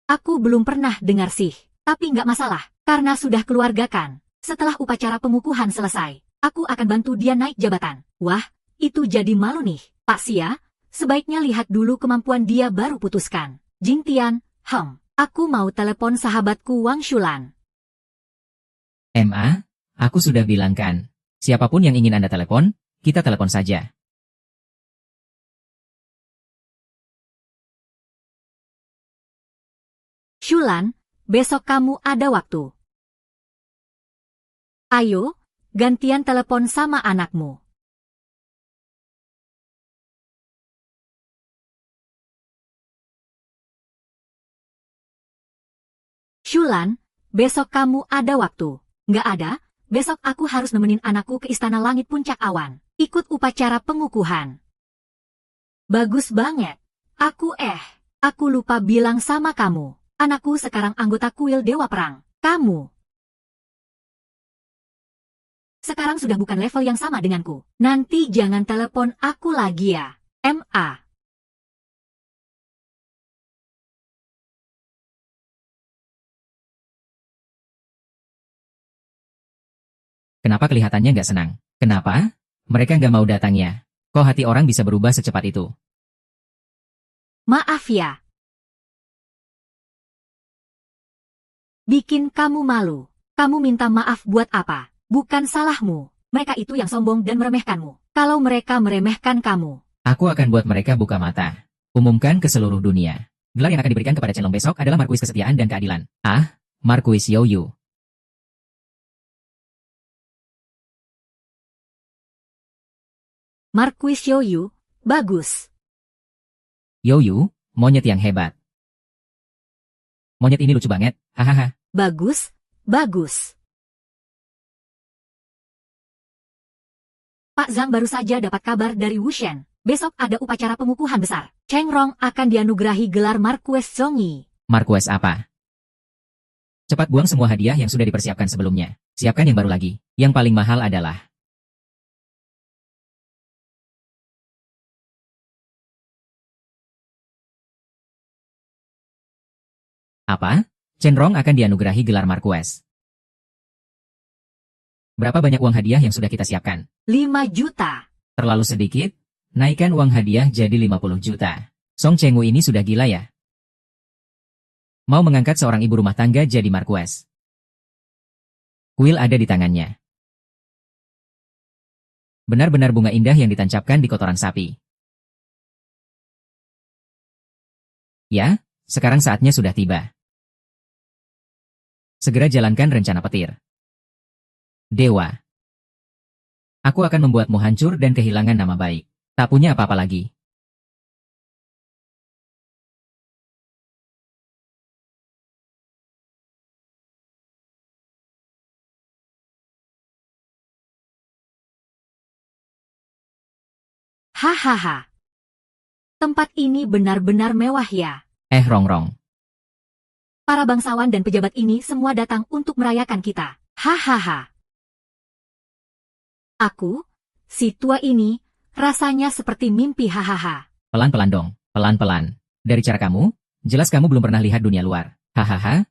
[SPEAKER 1] Aku belum pernah dengar sih. Tapi nggak masalah, karena sudah keluarga kan. Setelah upacara pengukuhan selesai, aku akan bantu dia naik jabatan. Wah, itu jadi malu nih. Pak Sia, sebaiknya lihat dulu kemampuan dia baru putuskan. Jing Tian, aku mau telepon sahabatku Wang Shulan.
[SPEAKER 2] MA, aku sudah bilang kan. Siapapun yang ingin Anda telepon, kita telepon saja.
[SPEAKER 1] Shulan, besok kamu ada waktu. Ayo, gantian telepon sama anakmu. Shulan, besok kamu ada waktu. Nggak ada? Besok aku harus nemenin anakku ke Istana Langit Puncak Awan. Ikut upacara pengukuhan. Bagus banget. Aku lupa bilang sama kamu. Anakku sekarang anggota Kuil Dewa Perang. Kamu sekarang sudah bukan level yang sama denganku. Nanti jangan telepon aku lagi ya. MA.
[SPEAKER 2] Kenapa kelihatannya nggak senang? Kenapa? Mereka nggak mau datangnya. Kok hati orang bisa berubah secepat itu?
[SPEAKER 1] Maaf ya. Bikin kamu malu. Kamu minta maaf buat apa? Bukan salahmu. Mereka itu yang sombong dan meremehkanmu. Kalau mereka meremehkan kamu,
[SPEAKER 2] Aku akan buat mereka buka mata. Umumkan ke seluruh dunia. Gelar yang akan diberikan kepada Chen Long besok adalah Markuis Kesetiaan dan Keadilan. Markuis Youyu.
[SPEAKER 1] Markuis Youyu, bagus.
[SPEAKER 2] Youyu, monyet yang hebat. Monyet ini lucu banget, hahaha.
[SPEAKER 1] Bagus, bagus. Pak Zhang baru saja dapat kabar dari Wu Shen. Besok ada upacara pengukuhan besar. Cheng Rong akan dianugerahi gelar Markues Zongyi.
[SPEAKER 2] Markues apa? Cepat buang semua hadiah yang sudah dipersiapkan sebelumnya. Siapkan yang baru lagi. Yang paling mahal adalah apa? Chen Rong akan dianugerahi gelar Markues. Berapa banyak uang hadiah yang sudah kita siapkan?
[SPEAKER 1] 5 juta.
[SPEAKER 2] Terlalu sedikit? Naikkan uang hadiah jadi 50 juta. Song Chengwu ini sudah gila ya? Mau mengangkat seorang ibu rumah tangga jadi Markues. Kuil ada di tangannya. Benar-benar bunga indah yang ditancapkan di kotoran sapi. Ya, sekarang saatnya sudah tiba. Segera jalankan rencana petir. Dewa. Aku akan membuatmu hancur dan kehilangan nama baik. Tak punya apa-apa lagi.
[SPEAKER 1] Hahaha. Tempat ini benar-benar mewah ya.
[SPEAKER 2] Rongrong.
[SPEAKER 1] Para bangsawan dan pejabat ini semua datang untuk merayakan kita. Hahaha. Aku, si tua ini, rasanya seperti mimpi hahaha.
[SPEAKER 2] Pelan-pelan dong, pelan-pelan. Dari cara kamu, Jelas kamu belum pernah lihat dunia luar. Hahaha,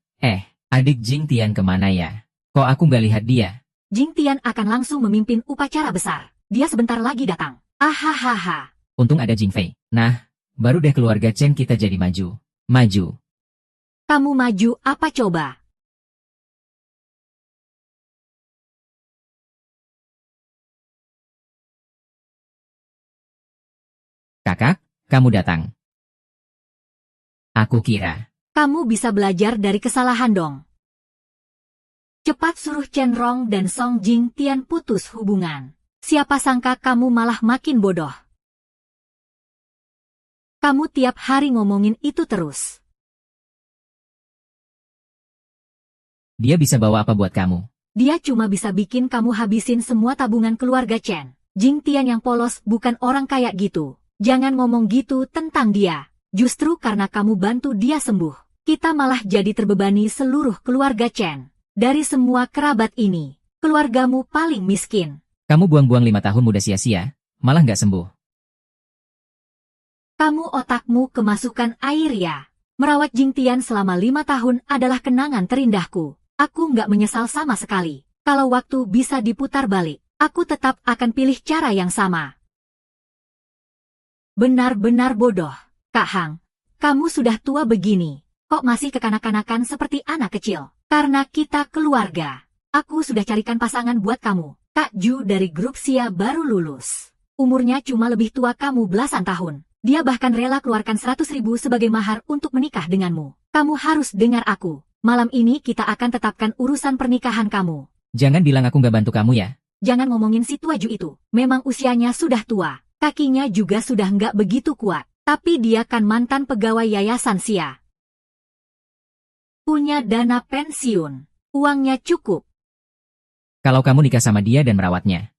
[SPEAKER 2] adik Jing Tian kemana ya? Kok aku nggak lihat dia?
[SPEAKER 1] Jing Tian akan langsung memimpin upacara besar. Dia sebentar lagi datang. Ahahaha.
[SPEAKER 2] Untung ada Jing Fei. Nah, baru deh keluarga Chen kita jadi maju. Maju.
[SPEAKER 1] Kamu maju apa coba?
[SPEAKER 2] Kakak, kamu datang. Aku kira.
[SPEAKER 1] Kamu bisa belajar dari kesalahan dong. Cepat suruh Chen Rong dan Song Jing Tian putus hubungan. Siapa sangka kamu malah makin bodoh. Kamu tiap hari ngomongin itu terus.
[SPEAKER 2] Dia bisa bawa apa buat kamu?
[SPEAKER 1] Dia cuma bisa bikin kamu habisin semua tabungan keluarga Chen. Jing Tian yang polos bukan orang kayak gitu. Jangan ngomong gitu tentang dia. Justru karena kamu bantu dia sembuh, kita malah jadi terbebani seluruh keluarga Chen. Dari semua kerabat ini, keluargamu paling miskin.
[SPEAKER 2] Kamu buang-buang 5 tahun muda sia-sia, malah nggak sembuh.
[SPEAKER 1] Kamu otakmu kemasukan air ya. Merawat Jing Tian selama 5 tahun adalah kenangan terindahku. Aku nggak menyesal sama sekali. Kalau waktu bisa diputar balik, aku tetap akan pilih cara yang sama. Benar-benar bodoh, Kak Hang. Kamu sudah tua begini, kok masih kekanak-kanakan seperti anak kecil? Karena kita keluarga. Aku sudah carikan pasangan buat kamu. Kak Ju dari grup Sia baru lulus. Umurnya cuma lebih tua kamu belasan tahun. Dia bahkan rela keluarkan 100.000 sebagai mahar untuk menikah denganmu. Kamu harus dengar aku. Malam ini kita akan tetapkan urusan pernikahan kamu.
[SPEAKER 2] Jangan bilang aku nggak bantu kamu ya.
[SPEAKER 1] Jangan ngomongin si tua Ju itu. Memang usianya sudah tua. Kakinya juga sudah nggak begitu kuat. Tapi dia kan mantan pegawai yayasan Sia. Punya dana pensiun. Uangnya cukup.
[SPEAKER 2] Kalau kamu nikah sama dia dan merawatnya.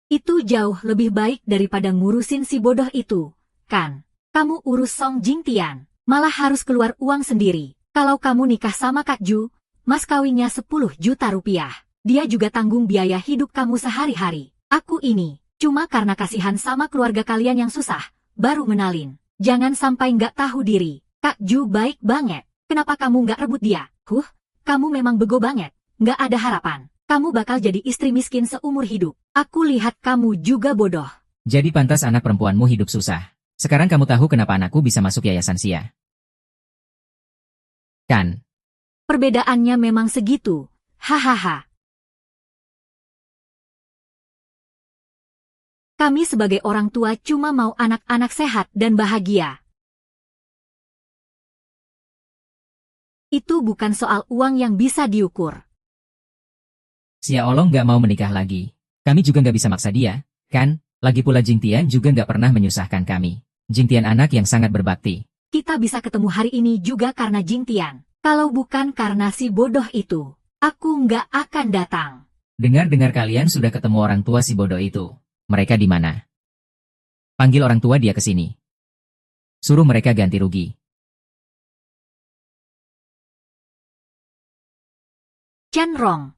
[SPEAKER 1] Itu jauh lebih baik daripada ngurusin si bodoh itu, kan? Kamu urus Song Jing Tian, malah harus keluar uang sendiri. Kalau kamu nikah sama Kak Ju, mas kawinnya 10 juta rupiah. Dia juga tanggung biaya hidup kamu sehari-hari. Aku ini, cuma karena kasihan sama keluarga kalian yang susah, baru menalin. Jangan sampai nggak tahu diri. Kak Ju baik banget. Kenapa kamu nggak rebut dia? Kamu memang bego banget. Nggak ada harapan. Kamu bakal jadi istri miskin seumur hidup. Aku lihat kamu juga bodoh.
[SPEAKER 2] Jadi pantas anak perempuanmu hidup susah. Sekarang kamu tahu kenapa anakku bisa masuk yayasan Sia. Kan?
[SPEAKER 1] Perbedaannya memang segitu. Hahaha. Kami sebagai orang tua cuma mau anak-anak sehat dan bahagia. Itu bukan soal uang yang bisa diukur.
[SPEAKER 2] Sia Olong nggak mau menikah lagi. Kami juga nggak bisa maksa dia, kan? Lagi pula Jing Tian juga nggak pernah menyusahkan kami. Jing Tian anak yang sangat berbakti.
[SPEAKER 1] Kita bisa ketemu hari ini juga karena Jing Tian. Kalau bukan karena si bodoh itu, aku nggak akan datang.
[SPEAKER 2] Dengar-dengar kalian sudah ketemu orang tua si bodoh itu. Mereka di mana? Panggil orang tua dia ke sini. Suruh mereka ganti rugi.
[SPEAKER 1] Chen Rong.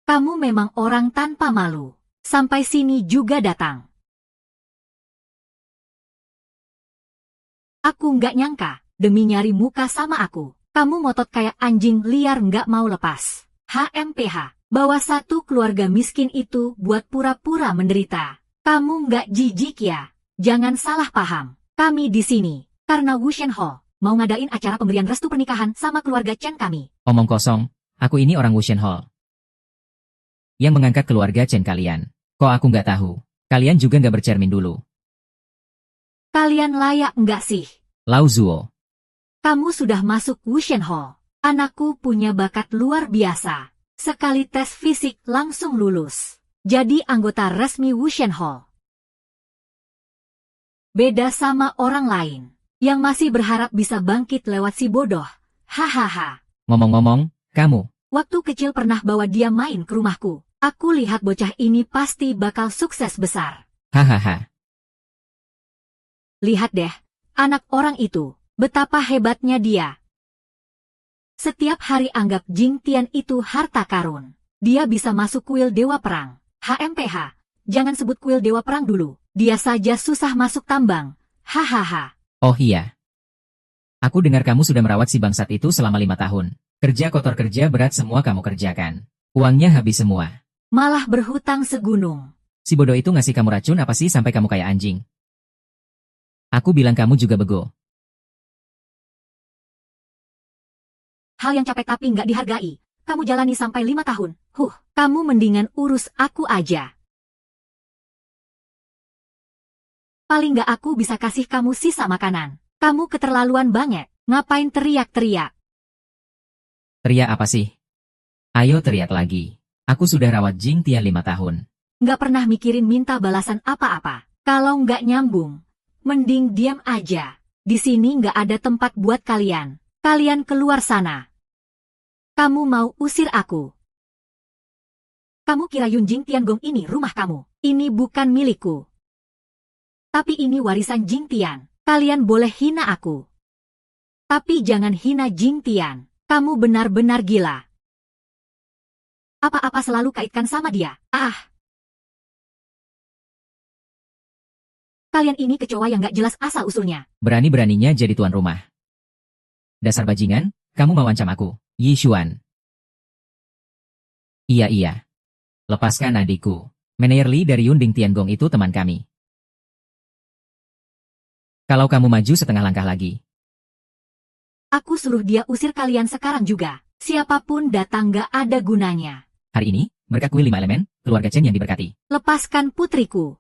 [SPEAKER 1] Kamu memang orang tanpa malu. Sampai sini juga datang. Aku nggak nyangka, demi nyari muka sama aku, kamu ngotot kayak anjing liar nggak mau lepas. HMPH, bawa satu keluarga miskin itu buat pura-pura menderita. Kamu nggak jijik ya? Jangan salah paham. Kami di sini, karena Wu Shen Ho, mau ngadain acara pemberian restu pernikahan sama keluarga Chen kami.
[SPEAKER 2] Omong kosong, aku ini orang Wu Shen Ho. Yang mengangkat keluarga Chen kalian. Kok aku nggak tahu? Kalian juga nggak bercermin dulu.
[SPEAKER 1] Kalian layak nggak sih?
[SPEAKER 2] Lau Zuo.
[SPEAKER 1] Kamu sudah masuk Wu Shen Ho. Anakku punya bakat luar biasa. Sekali tes fisik langsung lulus. Jadi anggota resmi Wu Shen Ho. Beda sama orang lain, yang masih berharap bisa bangkit lewat si bodoh. Hahaha.
[SPEAKER 2] Ngomong-ngomong, kamu.
[SPEAKER 1] Waktu kecil pernah bawa dia main ke rumahku. Aku lihat bocah ini pasti bakal sukses besar.
[SPEAKER 2] Hahaha.
[SPEAKER 1] Lihat deh, anak orang itu, betapa hebatnya dia. Setiap hari anggap Jing Tian itu harta karun. Dia bisa masuk kuil Dewa Perang. HMPH, jangan sebut kuil Dewa Perang dulu. Dia saja susah masuk tambang. Hahaha.
[SPEAKER 2] Oh iya. Aku dengar kamu sudah merawat si bangsat itu selama 5 tahun. Kerja kotor kerja berat semua kamu kerjakan. Uangnya habis semua.
[SPEAKER 1] Malah berhutang segunung.
[SPEAKER 2] Si bodoh itu ngasih kamu racun apa sih sampai kamu kayak anjing? Aku bilang kamu juga bego.
[SPEAKER 1] Hal yang capek tapi nggak dihargai. Kamu jalani sampai 5 tahun. Kamu mendingan urus aku aja. Paling nggak aku bisa kasih kamu sisa makanan. Kamu keterlaluan banget. Ngapain teriak-teriak?
[SPEAKER 2] Teriak apa sih? Ayo teriak lagi. Aku sudah rawat Jing Tian 5 tahun.
[SPEAKER 1] Nggak pernah mikirin minta balasan apa-apa. Kalau nggak nyambung, mending diam aja. Di sini nggak ada tempat buat kalian. Kalian keluar sana. Kamu mau usir aku? Kamu kira Yun Jing Tiangong ini rumah kamu? Ini bukan milikku. Tapi ini warisan Jing Tian. Kalian boleh hina aku. Tapi jangan hina Jing Tian. Kamu benar-benar gila. Apa-apa selalu kaitkan sama dia. Kalian ini kecoa yang gak jelas asal-usulnya.
[SPEAKER 2] Berani-beraninya jadi tuan rumah. Dasar bajingan, kamu mau ancam aku. Yi Xuan. Iya. Lepaskan adikku. Manajer Li dari Yunding Tiangong itu teman kami. Kalau kamu maju setengah langkah lagi.
[SPEAKER 1] Aku suruh dia usir kalian sekarang juga. Siapapun datang gak ada gunanya.
[SPEAKER 2] Hari ini, berkat kuil 5 elemen, keluarga Chen yang diberkati.
[SPEAKER 1] Lepaskan putriku.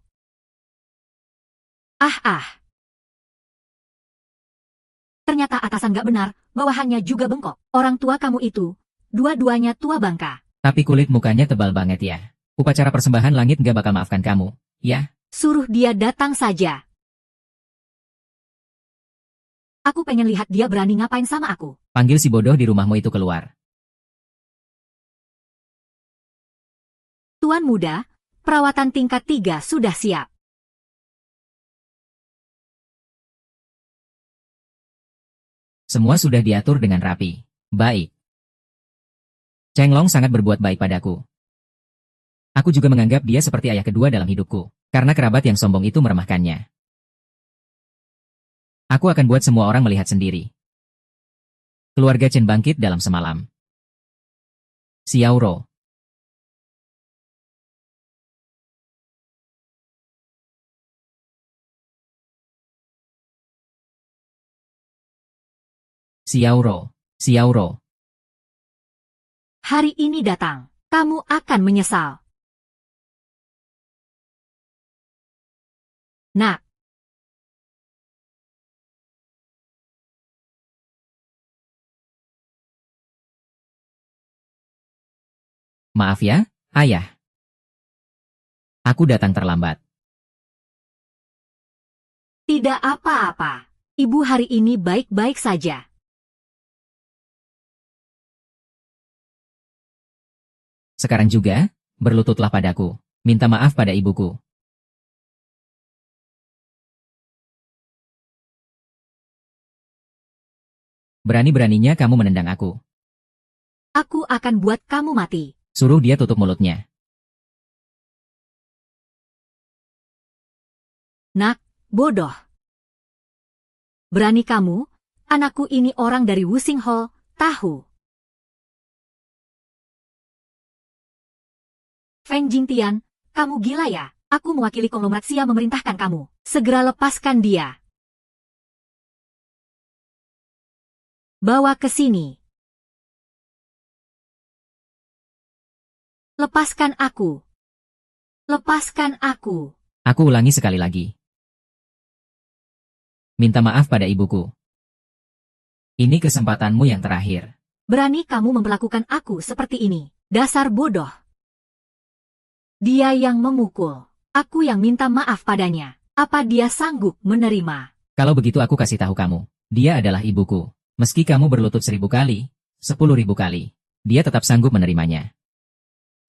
[SPEAKER 1] Ternyata atasan gak benar, bawahannya juga bengkok. Orang tua kamu itu, dua-duanya tua bangka.
[SPEAKER 2] Tapi kulit mukanya tebal banget ya. Upacara persembahan langit gak bakal maafkan kamu, ya?
[SPEAKER 1] Suruh dia datang saja. Aku pengen lihat dia berani ngapain sama aku.
[SPEAKER 2] Panggil si bodoh di rumahmu itu keluar.
[SPEAKER 1] Tuan muda, perawatan tingkat 3 sudah siap.
[SPEAKER 2] Semua sudah diatur dengan rapi. Baik. Cheng Long sangat berbuat baik padaku. Aku juga menganggap dia seperti ayah kedua dalam hidupku, karena kerabat yang sombong itu meremahkannya. Aku akan buat semua orang melihat sendiri. Keluarga Chen bangkit dalam semalam. Xiao Ro. Xiao Ro.
[SPEAKER 1] Hari ini datang, kamu akan menyesal. Nak.
[SPEAKER 2] Maaf ya, ayah. Aku datang terlambat.
[SPEAKER 1] Tidak apa-apa. Ibu hari ini baik-baik saja.
[SPEAKER 2] Sekarang juga, berlututlah padaku. Minta maaf pada ibuku. Berani-beraninya kamu menendang aku.
[SPEAKER 1] Aku akan buat kamu mati.
[SPEAKER 2] Suruh dia tutup mulutnya.
[SPEAKER 1] Nak, bodoh. Berani kamu? Anakku ini orang dari Wusing Hall, tahu. Feng Jingtian, kamu gila ya? Aku mewakili konglomerat Xia memerintahkan kamu. Segera lepaskan dia. Bawa ke sini. Lepaskan aku. Lepaskan aku.
[SPEAKER 2] Aku ulangi sekali lagi. Minta maaf pada ibuku. Ini kesempatanmu yang terakhir.
[SPEAKER 1] Berani kamu memperlakukan aku seperti ini. Dasar bodoh. Dia yang memukul. Aku yang minta maaf padanya. Apa dia sanggup menerima?
[SPEAKER 2] Kalau begitu aku kasih tahu kamu. Dia adalah ibuku. Meski kamu berlutut 1000 kali, 10.000 kali, dia tetap sanggup menerimanya.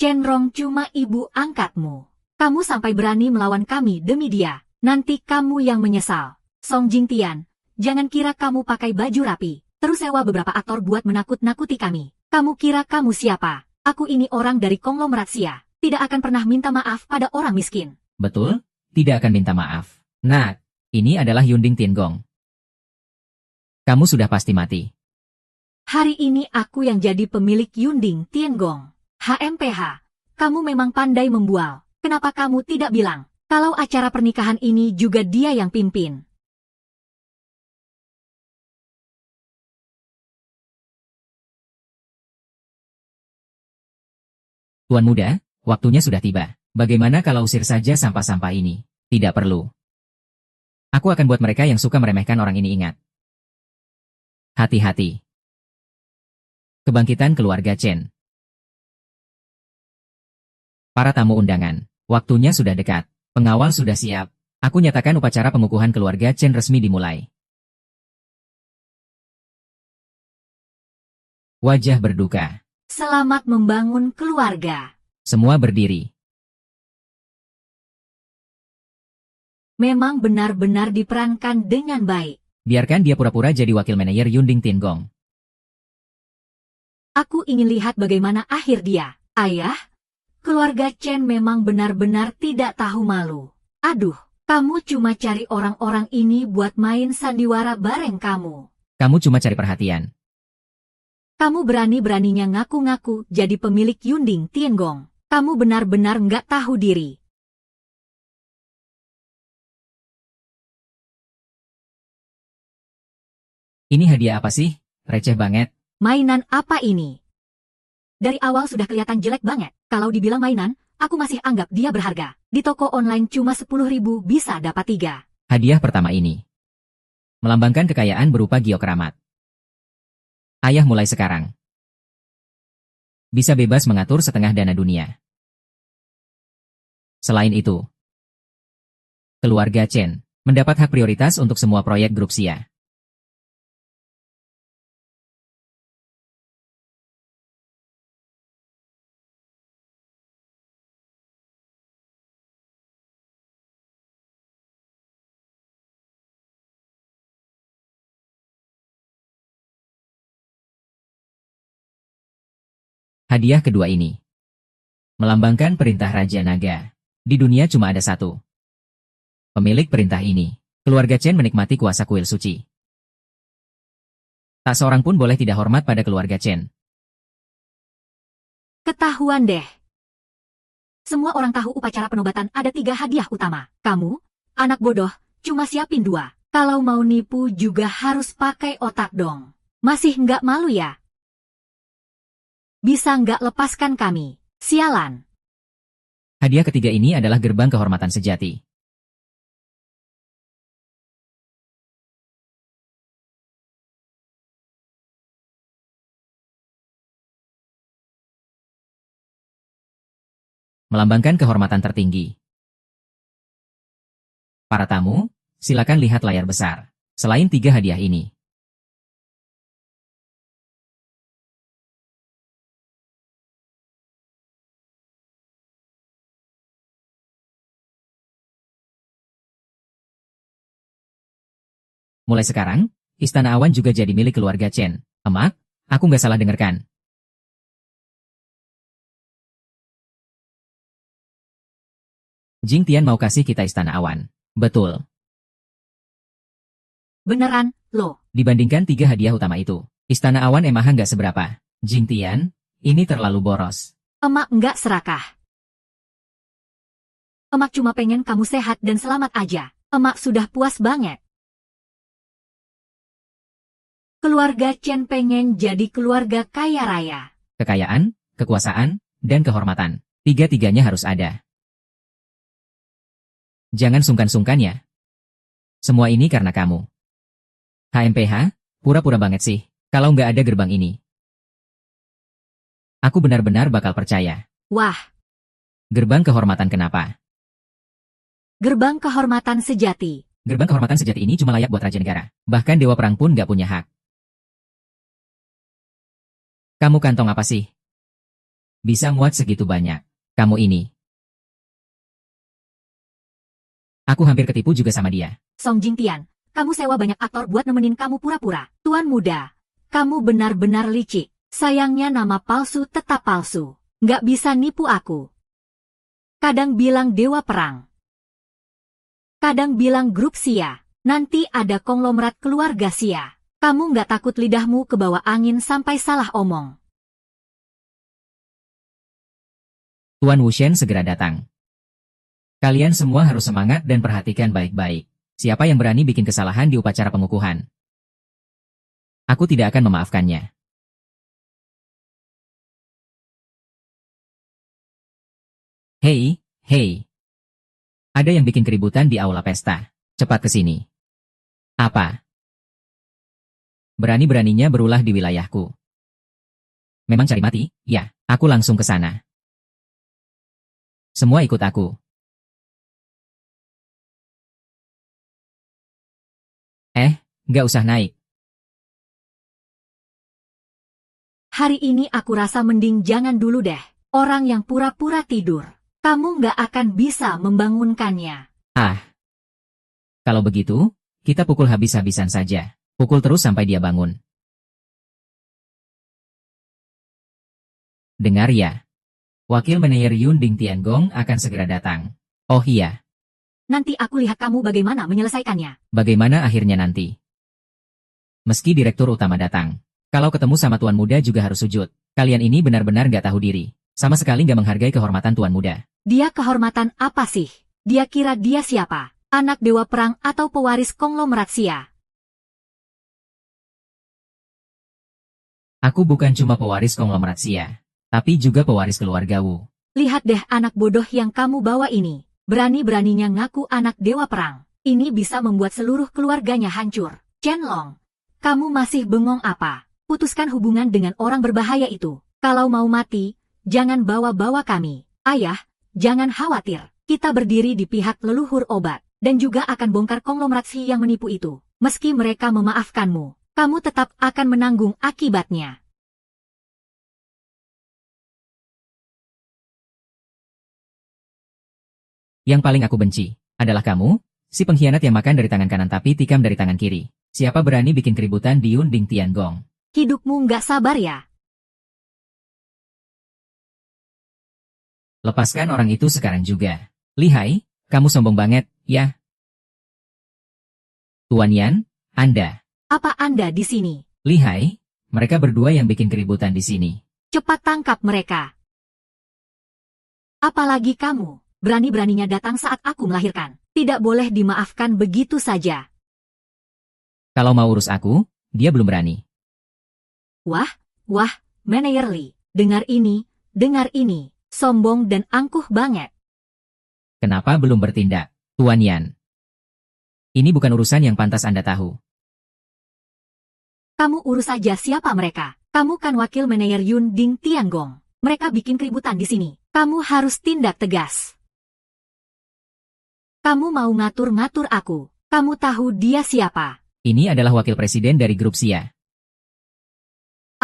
[SPEAKER 1] Chen Rong cuma ibu angkatmu. Kamu sampai berani melawan kami demi dia. Nanti kamu yang menyesal. Song Jingtian, jangan kira kamu pakai baju rapi, terus sewa beberapa aktor buat menakut-nakuti kami. Kamu kira kamu siapa? Aku ini orang dari konglomerat Xia. Tidak akan pernah minta maaf pada orang miskin.
[SPEAKER 2] Betul, tidak akan minta maaf. Nah, ini adalah Yunding Tiangong. Kamu sudah pasti mati.
[SPEAKER 1] Hari ini aku yang jadi pemilik Yunding Tiangong. HMPH, kamu memang pandai membual. Kenapa kamu tidak bilang kalau acara pernikahan ini juga dia yang pimpin?
[SPEAKER 2] Tuan muda, waktunya sudah tiba. Bagaimana kalau usir saja sampah-sampah ini? Tidak perlu. Aku akan buat mereka yang suka meremehkan orang ini ingat. Hati-hati. Kebangkitan keluarga Chen. Para tamu undangan, waktunya sudah dekat. Pengawal sudah siap. Aku nyatakan upacara pengukuhan keluarga Chen resmi dimulai. Wajah berduka.
[SPEAKER 1] Selamat membangun keluarga.
[SPEAKER 2] Semua berdiri.
[SPEAKER 1] Memang benar-benar diperankan dengan baik.
[SPEAKER 2] Biarkan dia pura-pura jadi wakil manajer Yunding Tiangong.
[SPEAKER 1] Aku ingin lihat bagaimana akhir dia. Ayah, keluarga Chen memang benar-benar tidak tahu malu. Aduh, kamu cuma cari orang-orang ini buat main sandiwara bareng kamu.
[SPEAKER 2] Kamu cuma cari perhatian.
[SPEAKER 1] Kamu berani-beraninya ngaku-ngaku jadi pemilik Yunding Tiangong. Kamu benar-benar nggak tahu diri.
[SPEAKER 2] Ini hadiah apa sih? Receh banget.
[SPEAKER 1] Mainan apa ini? Dari awal sudah kelihatan jelek banget. Kalau dibilang mainan, aku masih anggap dia berharga. Di toko online cuma 10.000 bisa dapat 3.
[SPEAKER 2] Hadiah pertama ini melambangkan kekayaan berupa giok keramat. Ayah mulai sekarang bisa bebas mengatur setengah dana dunia. Selain itu, keluarga Chen mendapat hak prioritas untuk semua proyek grup Xia. Hadiah kedua ini melambangkan perintah Raja Naga. Di dunia cuma ada satu pemilik perintah ini. Keluarga Chen menikmati kuasa kuil suci. Tak seorang pun boleh tidak hormat pada keluarga Chen.
[SPEAKER 1] Ketahuan deh. Semua orang tahu upacara penobatan ada 3 hadiah utama. Kamu, anak bodoh, cuma siapin 2. Kalau mau nipu juga harus pakai otak dong. Masih nggak malu ya? Bisa nggak lepaskan kami? Sialan.
[SPEAKER 2] Hadiah ketiga ini adalah gerbang kehormatan sejati. Melambangkan kehormatan tertinggi. Para tamu, silakan lihat layar besar. Selain 3 hadiah ini, mulai sekarang, Istana Awan juga jadi milik keluarga Chen. Emak, aku nggak salah dengarkan. Jing Tian mau kasih kita Istana Awan. Betul.
[SPEAKER 1] Beneran, loh.
[SPEAKER 2] Dibandingkan 3 hadiah utama itu, Istana Awan emang nggak seberapa. Jing Tian, ini terlalu boros.
[SPEAKER 1] Emak nggak serakah. Emak cuma pengen kamu sehat dan selamat aja. Emak sudah puas banget. Keluarga Chen pengen jadi keluarga kaya raya.
[SPEAKER 2] Kekayaan, kekuasaan, dan kehormatan. 3-tiganya harus ada. Jangan sungkan-sungkan ya. Semua ini karena kamu. HMPH, pura-pura banget sih, kalau nggak ada gerbang ini. Aku benar-benar bakal percaya.
[SPEAKER 1] Wah,
[SPEAKER 2] Gerbang kehormatan kenapa?
[SPEAKER 1] gerbang kehormatan sejati.
[SPEAKER 2] Gerbang kehormatan sejati ini cuma layak buat Raja Negara. Bahkan Dewa Perang pun nggak punya hak. Kamu kantong apa sih? Bisa muat segitu banyak. Kamu ini. Aku hampir ketipu juga sama dia.
[SPEAKER 1] Song Jingtian, kamu sewa banyak aktor buat nemenin kamu pura-pura. Tuan muda, kamu benar-benar licik. Sayangnya nama palsu tetap palsu. Nggak bisa nipu aku. Kadang bilang Dewa Perang. Kadang bilang grup Xia. Nanti ada konglomerat keluarga Xia. Kamu nggak takut lidahmu kebawa angin sampai salah omong.
[SPEAKER 2] Tuan Wushen segera datang. Kalian semua harus semangat dan perhatikan baik-baik. Siapa yang berani bikin kesalahan di upacara pengukuhan? Aku tidak akan memaafkannya. Hei, hei. Ada yang bikin keributan di aula pesta. Cepat ke sini. Apa? Berani-beraninya berulah di wilayahku. Memang cari mati? Ya, aku langsung ke sana. Semua ikut aku. Nggak usah naik.
[SPEAKER 1] Hari ini aku rasa mending jangan dulu deh. Orang yang pura-pura tidur. Kamu nggak akan bisa membangunkannya.
[SPEAKER 2] Kalau begitu, kita pukul habis-habisan saja. Pukul terus sampai dia bangun. Dengar ya. Wakil Manajer Yun Ding Tiangong akan segera datang. Oh iya.
[SPEAKER 1] Nanti aku lihat kamu bagaimana menyelesaikannya.
[SPEAKER 2] Bagaimana akhirnya nanti? Meski Direktur Utama datang. Kalau ketemu sama Tuan Muda juga harus sujud. Kalian ini benar-benar nggak tahu diri. Sama sekali nggak menghargai kehormatan Tuan Muda.
[SPEAKER 1] Dia kehormatan apa sih? Dia kira dia siapa? Anak dewa perang atau pewaris konglomerat Xia?
[SPEAKER 2] Aku bukan cuma pewaris konglomerat Xia, tapi juga pewaris keluarga Wu.
[SPEAKER 1] Lihat deh anak bodoh yang kamu bawa ini. Berani-beraninya ngaku anak dewa perang. Ini bisa membuat seluruh keluarganya hancur. Chen Long, kamu masih bengong apa? Putuskan hubungan dengan orang berbahaya itu. Kalau mau mati, jangan bawa-bawa kami. Ayah, jangan khawatir. Kita berdiri di pihak leluhur obat. Dan juga akan bongkar konglomerat Xi yang menipu itu. Meski mereka memaafkanmu, kamu tetap akan menanggung akibatnya.
[SPEAKER 2] Yang paling aku benci adalah kamu, si pengkhianat yang makan dari tangan kanan tapi tikam dari tangan kiri. Siapa berani bikin keributan di Yun Ding Tiangong?
[SPEAKER 1] Hidupmu nggak sabar ya?
[SPEAKER 2] Lepaskan orang itu sekarang juga. Lihai, kamu sombong banget, ya? Tuan Yan, Anda.
[SPEAKER 1] Apa Anda di sini?
[SPEAKER 2] Lihai, mereka berdua yang bikin keributan di sini.
[SPEAKER 1] Cepat tangkap mereka. Apalagi kamu, berani-beraninya datang saat aku melahirkan. Tidak boleh dimaafkan begitu saja.
[SPEAKER 2] Kalau mau urus aku, dia belum berani.
[SPEAKER 1] Wah, Manajer Li, dengar ini, sombong dan angkuh banget.
[SPEAKER 2] Kenapa belum bertindak, Tuan Yan? Ini bukan urusan yang pantas Anda tahu.
[SPEAKER 1] Kamu urus saja siapa mereka. Kamu kan wakil manajer Yun Ding Tiangong. Mereka bikin keributan di sini. Kamu harus tindak tegas. Kamu mau ngatur-ngatur aku. Kamu tahu dia siapa?
[SPEAKER 2] Ini adalah wakil presiden dari grup Xia.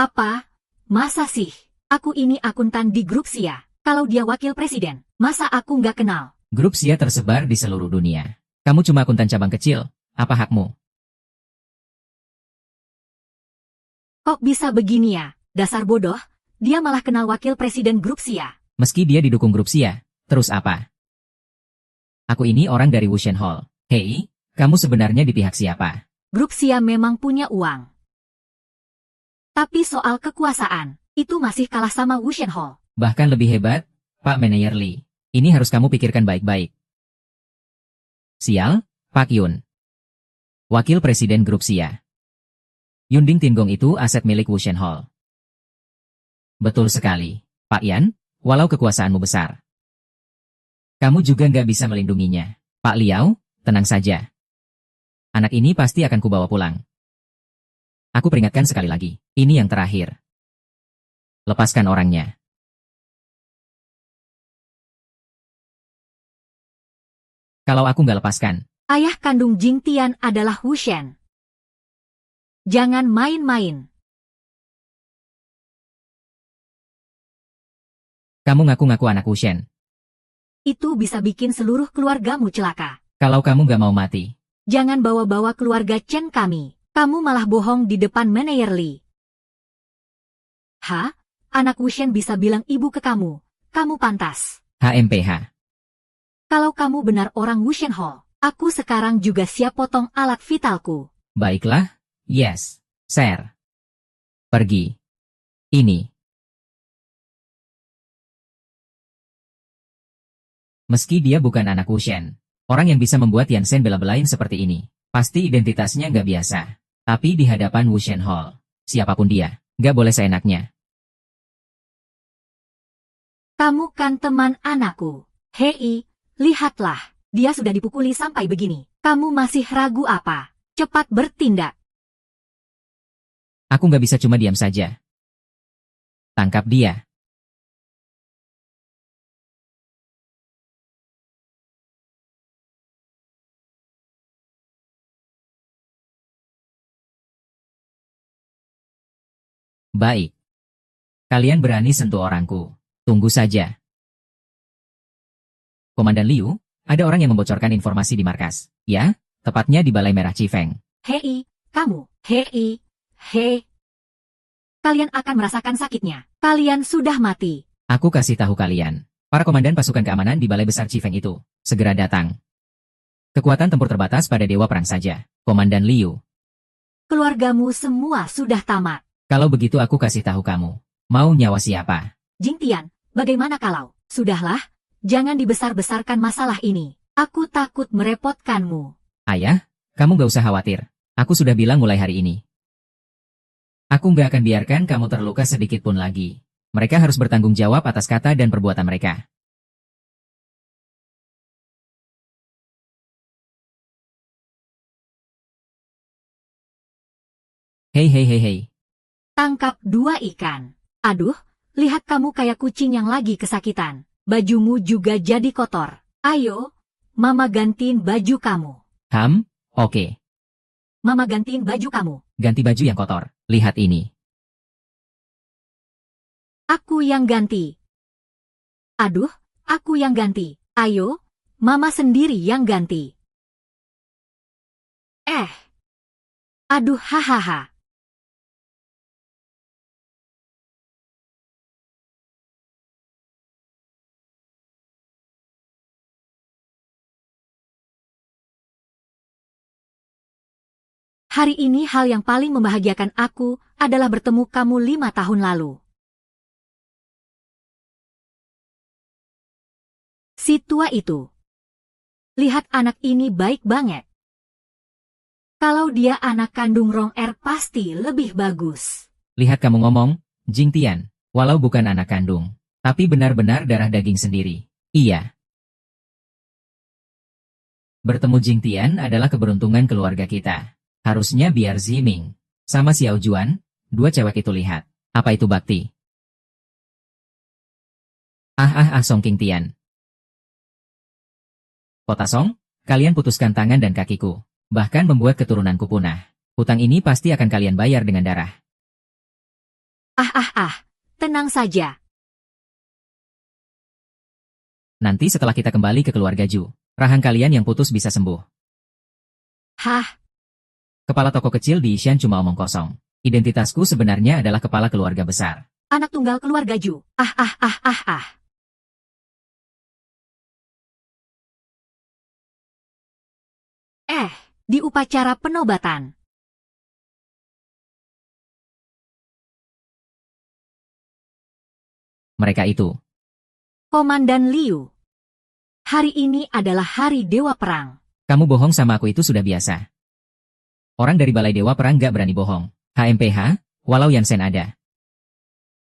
[SPEAKER 1] Apa? Masa sih? Aku ini akuntan di grup Xia. Kalau dia wakil presiden, masa aku nggak kenal?
[SPEAKER 2] Grup Xia tersebar di seluruh dunia. Kamu cuma akuntan cabang kecil. Apa hakmu?
[SPEAKER 1] Kok bisa begini ya? Dasar bodoh. Dia malah kenal wakil presiden grup Xia.
[SPEAKER 2] Meski dia didukung grup Xia, terus apa? Aku ini orang dari Wushen Hall. Hei, kamu sebenarnya di pihak siapa?
[SPEAKER 1] Grup Xia memang punya uang. Tapi soal kekuasaan, itu masih kalah sama Wushen Hall.
[SPEAKER 2] Bahkan lebih hebat, Pak Manajer Li. Ini harus kamu pikirkan baik-baik. Sial, Pak Yun. Wakil Presiden Grup Xia. Yun Ding Tiangong itu aset milik Wushen Hall. Betul sekali, Pak Yan, walau kekuasaanmu besar. Kamu juga nggak bisa melindunginya. Pak Liao, tenang saja. Anak ini pasti akan kubawa pulang. Aku peringatkan sekali lagi, ini yang terakhir. Lepaskan orangnya. Kalau aku nggak lepaskan.
[SPEAKER 1] Ayah kandung Jing Tian adalah Wushen. Jangan main-main.
[SPEAKER 2] Kamu ngaku-ngaku anak Wushen.
[SPEAKER 1] Itu bisa bikin seluruh keluargamu celaka.
[SPEAKER 2] Kalau kamu nggak mau mati.
[SPEAKER 1] Jangan bawa-bawa keluarga Chen kami. Kamu malah bohong di depan Manajer Li. Hah? Anak Wushen bisa bilang ibu ke kamu. Kamu pantas.
[SPEAKER 2] HMPH.
[SPEAKER 1] Kalau kamu benar orang Wushen Hall, aku sekarang juga siap potong alat vitalku.
[SPEAKER 2] Baiklah, yes. Ser. Pergi. Ini. Meski dia bukan anak Wu Shen, orang yang bisa membuat Yan Shen bela-belain seperti ini, pasti identitasnya nggak biasa. Tapi di hadapan Wu Shen Hall, siapapun dia, nggak boleh seenaknya.
[SPEAKER 1] Kamu kan teman anakku. Hei, lihatlah. Dia sudah dipukuli sampai begini. Kamu masih ragu apa? Cepat bertindak.
[SPEAKER 2] Aku nggak bisa cuma diam saja. Tangkap dia. Baik. Kalian berani sentuh orangku. Tunggu saja. Komandan Liu, ada orang yang membocorkan informasi di markas. Ya, tepatnya di Balai Merah Chifeng.
[SPEAKER 1] Hei, kamu. Hei. Kalian akan merasakan sakitnya. Kalian sudah mati.
[SPEAKER 2] Aku kasih tahu kalian. Para komandan pasukan keamanan di Balai Besar Chifeng itu, segera datang. Kekuatan tempur terbatas pada Dewa Perang saja. Komandan Liu.
[SPEAKER 1] Keluargamu semua sudah tamat.
[SPEAKER 2] Kalau begitu aku kasih tahu kamu. Mau nyawa siapa?
[SPEAKER 1] Jingtian, bagaimana kalau? Sudahlah, jangan dibesar-besarkan masalah ini. Aku takut merepotkanmu.
[SPEAKER 2] Ayah, kamu gak usah khawatir. Aku sudah bilang mulai hari ini. Aku nggak akan biarkan kamu terluka sedikit pun lagi. Mereka harus bertanggung jawab atas kata dan perbuatan mereka. Hei.
[SPEAKER 1] Tangkap 2 ikan. Aduh, lihat kamu kayak kucing yang lagi kesakitan. Bajumu juga jadi kotor. Ayo, Mama gantiin baju kamu.
[SPEAKER 2] Oke.
[SPEAKER 1] Mama gantiin baju kamu.
[SPEAKER 2] Ganti baju yang kotor. Lihat ini.
[SPEAKER 1] Aku yang ganti. Aduh, aku yang ganti. Ayo, Mama sendiri yang ganti. Aduh, hahaha. Hari ini hal yang paling membahagiakan aku adalah bertemu kamu 5 tahun lalu. Si tua itu. Lihat anak ini baik banget. Kalau dia anak kandung Rong Er pasti lebih bagus.
[SPEAKER 2] Lihat kamu ngomong, Jingtian, walau bukan anak kandung, tapi benar-benar darah daging sendiri. Iya. Bertemu Jingtian adalah keberuntungan keluarga kita. Harusnya biar Ziming sama Xiao Juan, 2 cewek itu lihat. Apa itu bakti? Song Qingtian. Kota Song, kalian putuskan tangan dan kakiku. Bahkan membuat keturunanku punah. Hutang ini pasti akan kalian bayar dengan darah.
[SPEAKER 1] Tenang saja.
[SPEAKER 2] Nanti setelah kita kembali ke keluarga Ju, rahang kalian yang putus bisa sembuh. Kepala toko kecil di Ishan cuma omong kosong. Identitasku sebenarnya adalah kepala keluarga besar.
[SPEAKER 1] Anak tunggal keluarga Ju. Di upacara penobatan.
[SPEAKER 2] Mereka itu.
[SPEAKER 1] Komandan Liu. Hari ini adalah hari Dewa Perang.
[SPEAKER 2] Kamu bohong sama aku itu sudah biasa. Orang dari Balai Dewa Perang gak berani bohong. HMPH, walau Yan Shen ada.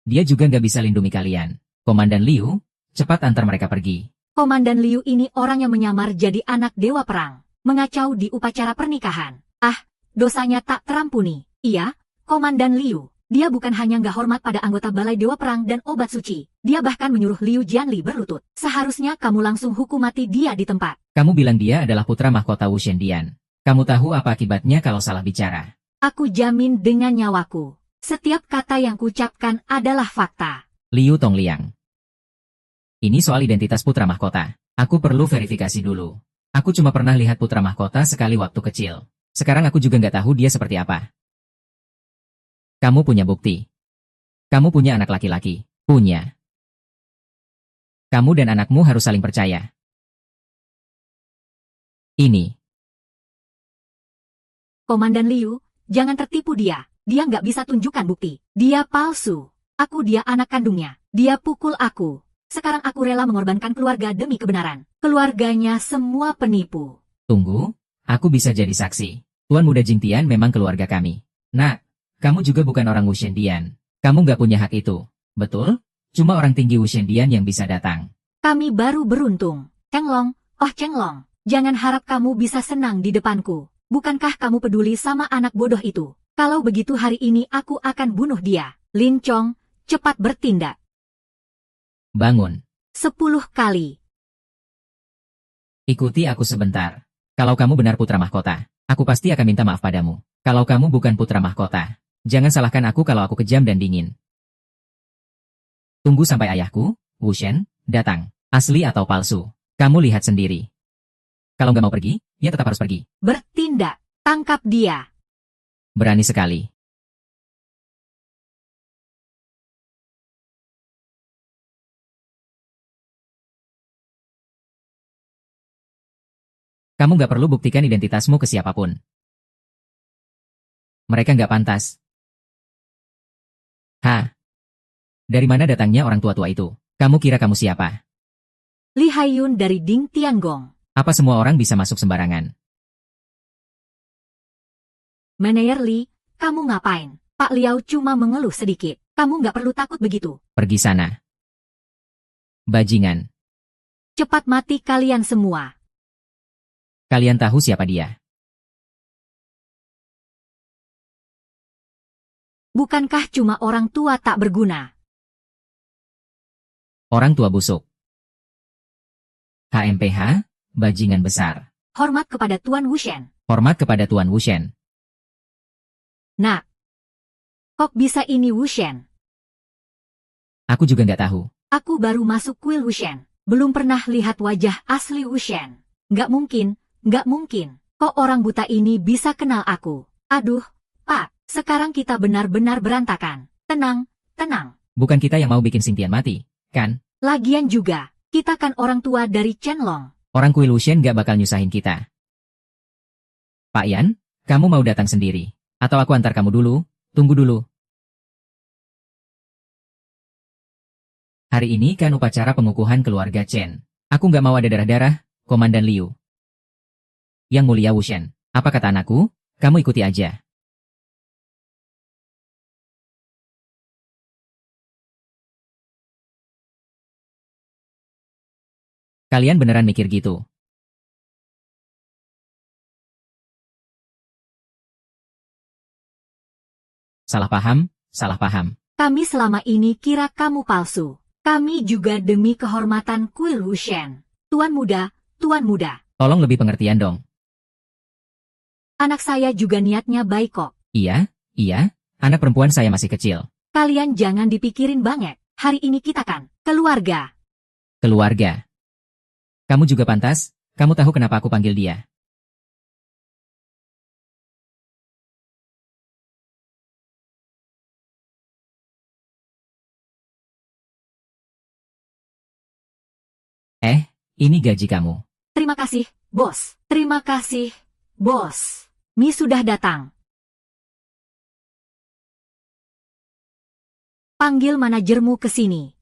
[SPEAKER 2] Dia juga gak bisa lindungi kalian. Komandan Liu, cepat antar mereka pergi.
[SPEAKER 1] Komandan Liu ini orang yang menyamar jadi anak Dewa Perang. Mengacau di upacara pernikahan. Dosanya tak terampuni. Iya, Komandan Liu. Dia bukan hanya gak hormat pada anggota Balai Dewa Perang dan obat suci. Dia bahkan menyuruh Liu Jianli berlutut. Seharusnya kamu langsung hukum mati dia di tempat.
[SPEAKER 2] Kamu bilang dia adalah putra mahkota Wu Shendian. Kamu tahu apa akibatnya kalau salah bicara?
[SPEAKER 1] Aku jamin dengan nyawaku. Setiap kata yang kucapkan adalah fakta.
[SPEAKER 2] Liu Tongliang. Ini soal identitas putra mahkota. Aku perlu verifikasi dulu. Aku cuma pernah lihat putra mahkota sekali waktu kecil. Sekarang aku juga nggak tahu dia seperti apa. Kamu punya bukti. Kamu punya anak laki-laki. Punya. Kamu dan anakmu harus saling percaya. Ini.
[SPEAKER 1] Komandan Liu, Jangan tertipu dia. Dia nggak bisa tunjukkan bukti. Dia palsu. Aku dia anak kandungnya. Dia pukul aku. Sekarang aku rela mengorbankan keluarga demi kebenaran. Keluarganya semua penipu.
[SPEAKER 2] Tunggu, aku bisa jadi saksi. Tuan Muda Jingtian memang keluarga kami. Nak, kamu juga bukan orang Wushendian. Kamu nggak punya hak itu. Betul? Cuma orang tinggi Wushendian yang bisa datang.
[SPEAKER 1] Kami baru beruntung. Chenglong, oh Chenglong, jangan harap kamu bisa senang di depanku. Bukankah kamu peduli sama anak bodoh itu? Kalau begitu hari ini aku akan bunuh dia. Lin Chong, cepat bertindak.
[SPEAKER 2] Bangun.
[SPEAKER 1] 10 kali.
[SPEAKER 2] Ikuti aku sebentar. Kalau kamu benar putra mahkota, aku pasti akan minta maaf padamu. Kalau kamu bukan putra mahkota, jangan salahkan aku kalau aku kejam dan dingin. Tunggu sampai ayahku, Wushen, datang. Asli atau palsu? Kamu lihat sendiri. Kalau nggak mau pergi, ya tetap harus pergi.
[SPEAKER 1] Bertindak. Tangkap dia.
[SPEAKER 2] Berani sekali. Kamu nggak perlu buktikan identitasmu ke siapapun. Mereka nggak pantas. Hah? Dari mana datangnya orang tua-tua itu? Kamu kira kamu siapa?
[SPEAKER 1] Li Haiyun dari Ding Tianggong.
[SPEAKER 2] Apa semua orang bisa masuk sembarangan?
[SPEAKER 1] Meneer Li, kamu ngapain? Pak Liao cuma mengeluh sedikit. Kamu nggak perlu takut begitu.
[SPEAKER 2] Pergi sana. Bajingan.
[SPEAKER 1] Cepat mati kalian semua.
[SPEAKER 2] Kalian tahu siapa dia?
[SPEAKER 1] Bukankah cuma orang tua tak berguna?
[SPEAKER 2] Orang tua busuk. HMPH, bajingan besar.
[SPEAKER 1] Hormat kepada Tuan Wushen.
[SPEAKER 2] Hormat kepada Tuan Wushen.
[SPEAKER 1] Nak. Kok bisa ini Wushen?
[SPEAKER 2] Aku juga nggak tahu.
[SPEAKER 1] Aku baru masuk kuil Wushen. Belum pernah lihat wajah asli Wushen. Nggak mungkin, nggak mungkin. Kok orang buta ini bisa kenal aku? Aduh, Pak, sekarang kita benar-benar berantakan. Tenang, tenang.
[SPEAKER 2] Bukan kita yang mau bikin Xingtian mati, kan?
[SPEAKER 1] Lagian juga, kita kan orang tua dari Chenlong.
[SPEAKER 2] Orang kuil Wushen nggak bakal nyusahin kita. Pak Yan, kamu mau datang sendiri? Atau aku antar kamu dulu? Tunggu dulu. Hari ini kan upacara pengukuhan keluarga Chen. Aku nggak mau ada darah-darah, Komandan Liu. Yang mulia Wushen, apa kata anakku? Kamu ikuti aja. Kalian beneran mikir gitu? Salah paham, salah paham.
[SPEAKER 1] Kami selama ini kira kamu palsu. Kami juga demi kehormatan kuil Wushen. Tuan muda, Tuan muda.
[SPEAKER 2] Tolong lebih pengertian dong.
[SPEAKER 1] Anak saya juga niatnya baik kok.
[SPEAKER 2] Iya, anak perempuan saya masih kecil.
[SPEAKER 1] Kalian jangan dipikirin banget. Hari ini kita kan keluarga.
[SPEAKER 2] Keluarga. Kamu juga pantas, kamu tahu kenapa aku panggil dia. Ini gaji kamu.
[SPEAKER 1] Terima kasih, bos. Terima kasih, bos. Mi sudah datang. Panggil manajermu ke sini.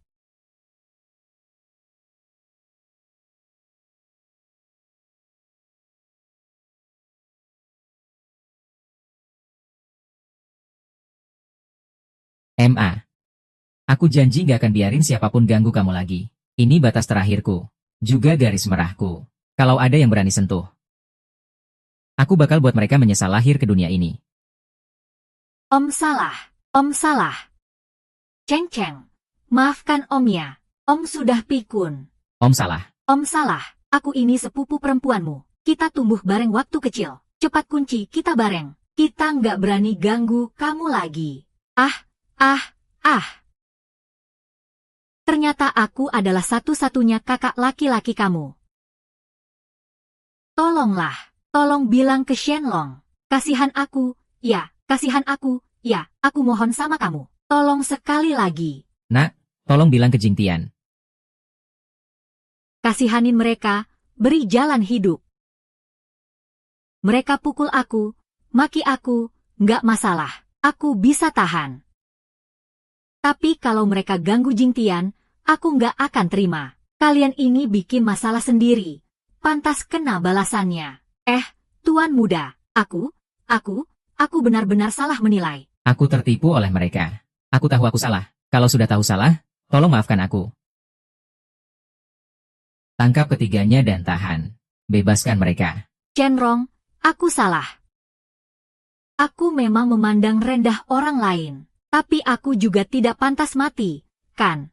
[SPEAKER 2] MA. Aku janji gak akan biarin siapapun ganggu kamu lagi. Ini batas terakhirku. Juga garis merahku. Kalau ada yang berani sentuh, aku bakal buat mereka menyesal lahir ke dunia ini.
[SPEAKER 1] Om salah. Om salah. Ceng-ceng. Maafkan Om ya. Om sudah pikun.
[SPEAKER 2] Om salah.
[SPEAKER 1] Om salah. Aku ini sepupu perempuanmu. Kita tumbuh bareng waktu kecil. Cepat kunci kita bareng. Kita nggak berani ganggu kamu lagi. Ah. Ternyata aku adalah satu-satunya kakak laki-laki kamu. Tolonglah, tolong bilang ke Shenlong. Kasihan aku, ya, aku mohon sama kamu. Tolong sekali lagi.
[SPEAKER 2] Nak, tolong bilang ke Jingtian.
[SPEAKER 1] Kasihanin mereka, beri jalan hidup. Mereka pukul aku, maki aku, nggak masalah. Aku bisa tahan. Tapi kalau mereka ganggu Jingtian, aku nggak akan terima. Kalian ini bikin masalah sendiri. Pantas kena balasannya. Tuan muda, aku benar-benar salah menilai.
[SPEAKER 2] Aku tertipu oleh mereka. Aku tahu aku salah. Kalau sudah tahu salah, tolong maafkan aku. Tangkap ketiganya dan tahan. Bebaskan mereka.
[SPEAKER 1] Chenrong, aku salah. Aku memang memandang rendah orang lain. Tapi aku juga tidak pantas mati, kan?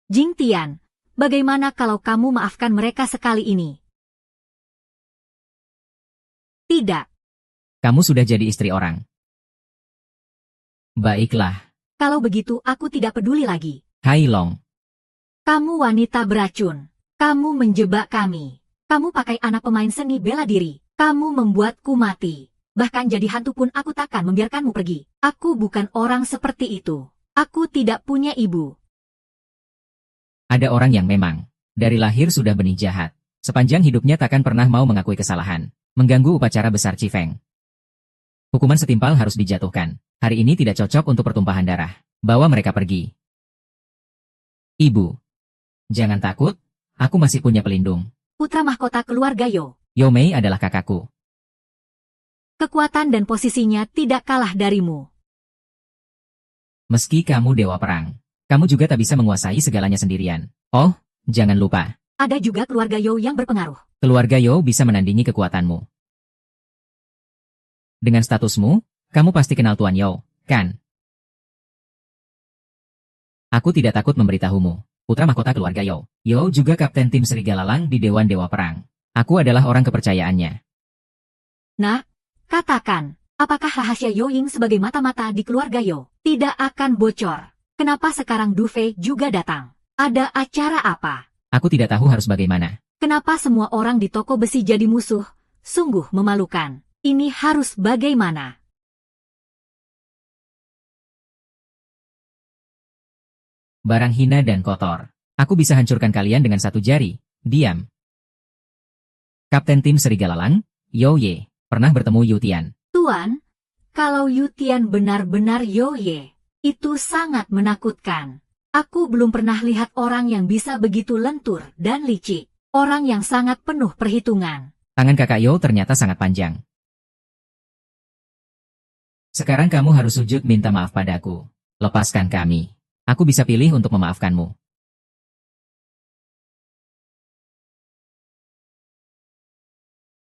[SPEAKER 1] Jingtian, bagaimana kalau kamu maafkan mereka sekali ini? Tidak.
[SPEAKER 2] Kamu sudah jadi istri orang. Baiklah.
[SPEAKER 1] Kalau begitu aku tidak peduli lagi.
[SPEAKER 2] Hai Long.
[SPEAKER 1] Kamu wanita beracun. Kamu menjebak kami. Kamu pakai anak pemain seni bela diri. Kamu membuatku mati. Bahkan jadi hantu pun aku takkan membiarkanmu pergi. Aku bukan orang seperti itu. Aku tidak punya ibu.
[SPEAKER 2] Ada orang yang memang dari lahir sudah benih jahat. Sepanjang hidupnya takkan pernah mau mengakui kesalahan. Mengganggu upacara besar Cifeng. Hukuman setimpal harus dijatuhkan. Hari ini tidak cocok untuk pertumpahan darah. Bawa mereka pergi. Ibu. Jangan takut. Aku masih punya pelindung.
[SPEAKER 1] Putra mahkota keluarga Yo.
[SPEAKER 2] Yo Mei adalah kakakku.
[SPEAKER 1] Kekuatan dan posisinya tidak kalah darimu.
[SPEAKER 2] Meski kamu dewa perang, kamu juga tak bisa menguasai segalanya sendirian. Oh, jangan lupa.
[SPEAKER 1] Ada juga keluarga Yo yang berpengaruh.
[SPEAKER 2] Keluarga Yo bisa menandingi kekuatanmu. Dengan statusmu, kamu pasti kenal Tuan Yo, kan? Aku tidak takut memberitahumu. Putra mahkota keluarga Yo. Yo juga kapten tim Serigala Lang di Dewan Dewa Perang. Aku adalah orang kepercayaannya.
[SPEAKER 1] Nah, katakan, apakah rahasia Yo Ying sebagai mata-mata di keluarga Yo tidak akan bocor? Kenapa sekarang Du Fei juga datang? Ada acara apa?
[SPEAKER 2] Aku tidak tahu harus bagaimana.
[SPEAKER 1] Kenapa semua orang di toko besi jadi musuh? Sungguh memalukan. Ini harus bagaimana?
[SPEAKER 2] Barang hina dan kotor. Aku bisa hancurkan kalian dengan satu jari. Diam. Kapten tim Serigala Lang, Yo Ye, pernah bertemu Yu Tian.
[SPEAKER 1] Tuan, kalau Yu Tian benar-benar Yo Ye, itu sangat menakutkan. Aku belum pernah lihat orang yang bisa begitu lentur dan licik. Orang yang sangat penuh perhitungan.
[SPEAKER 2] Tangan kakak Yo ternyata sangat panjang. Sekarang kamu harus sujud minta maaf padaku. Lepaskan kami. Aku bisa pilih untuk memaafkanmu.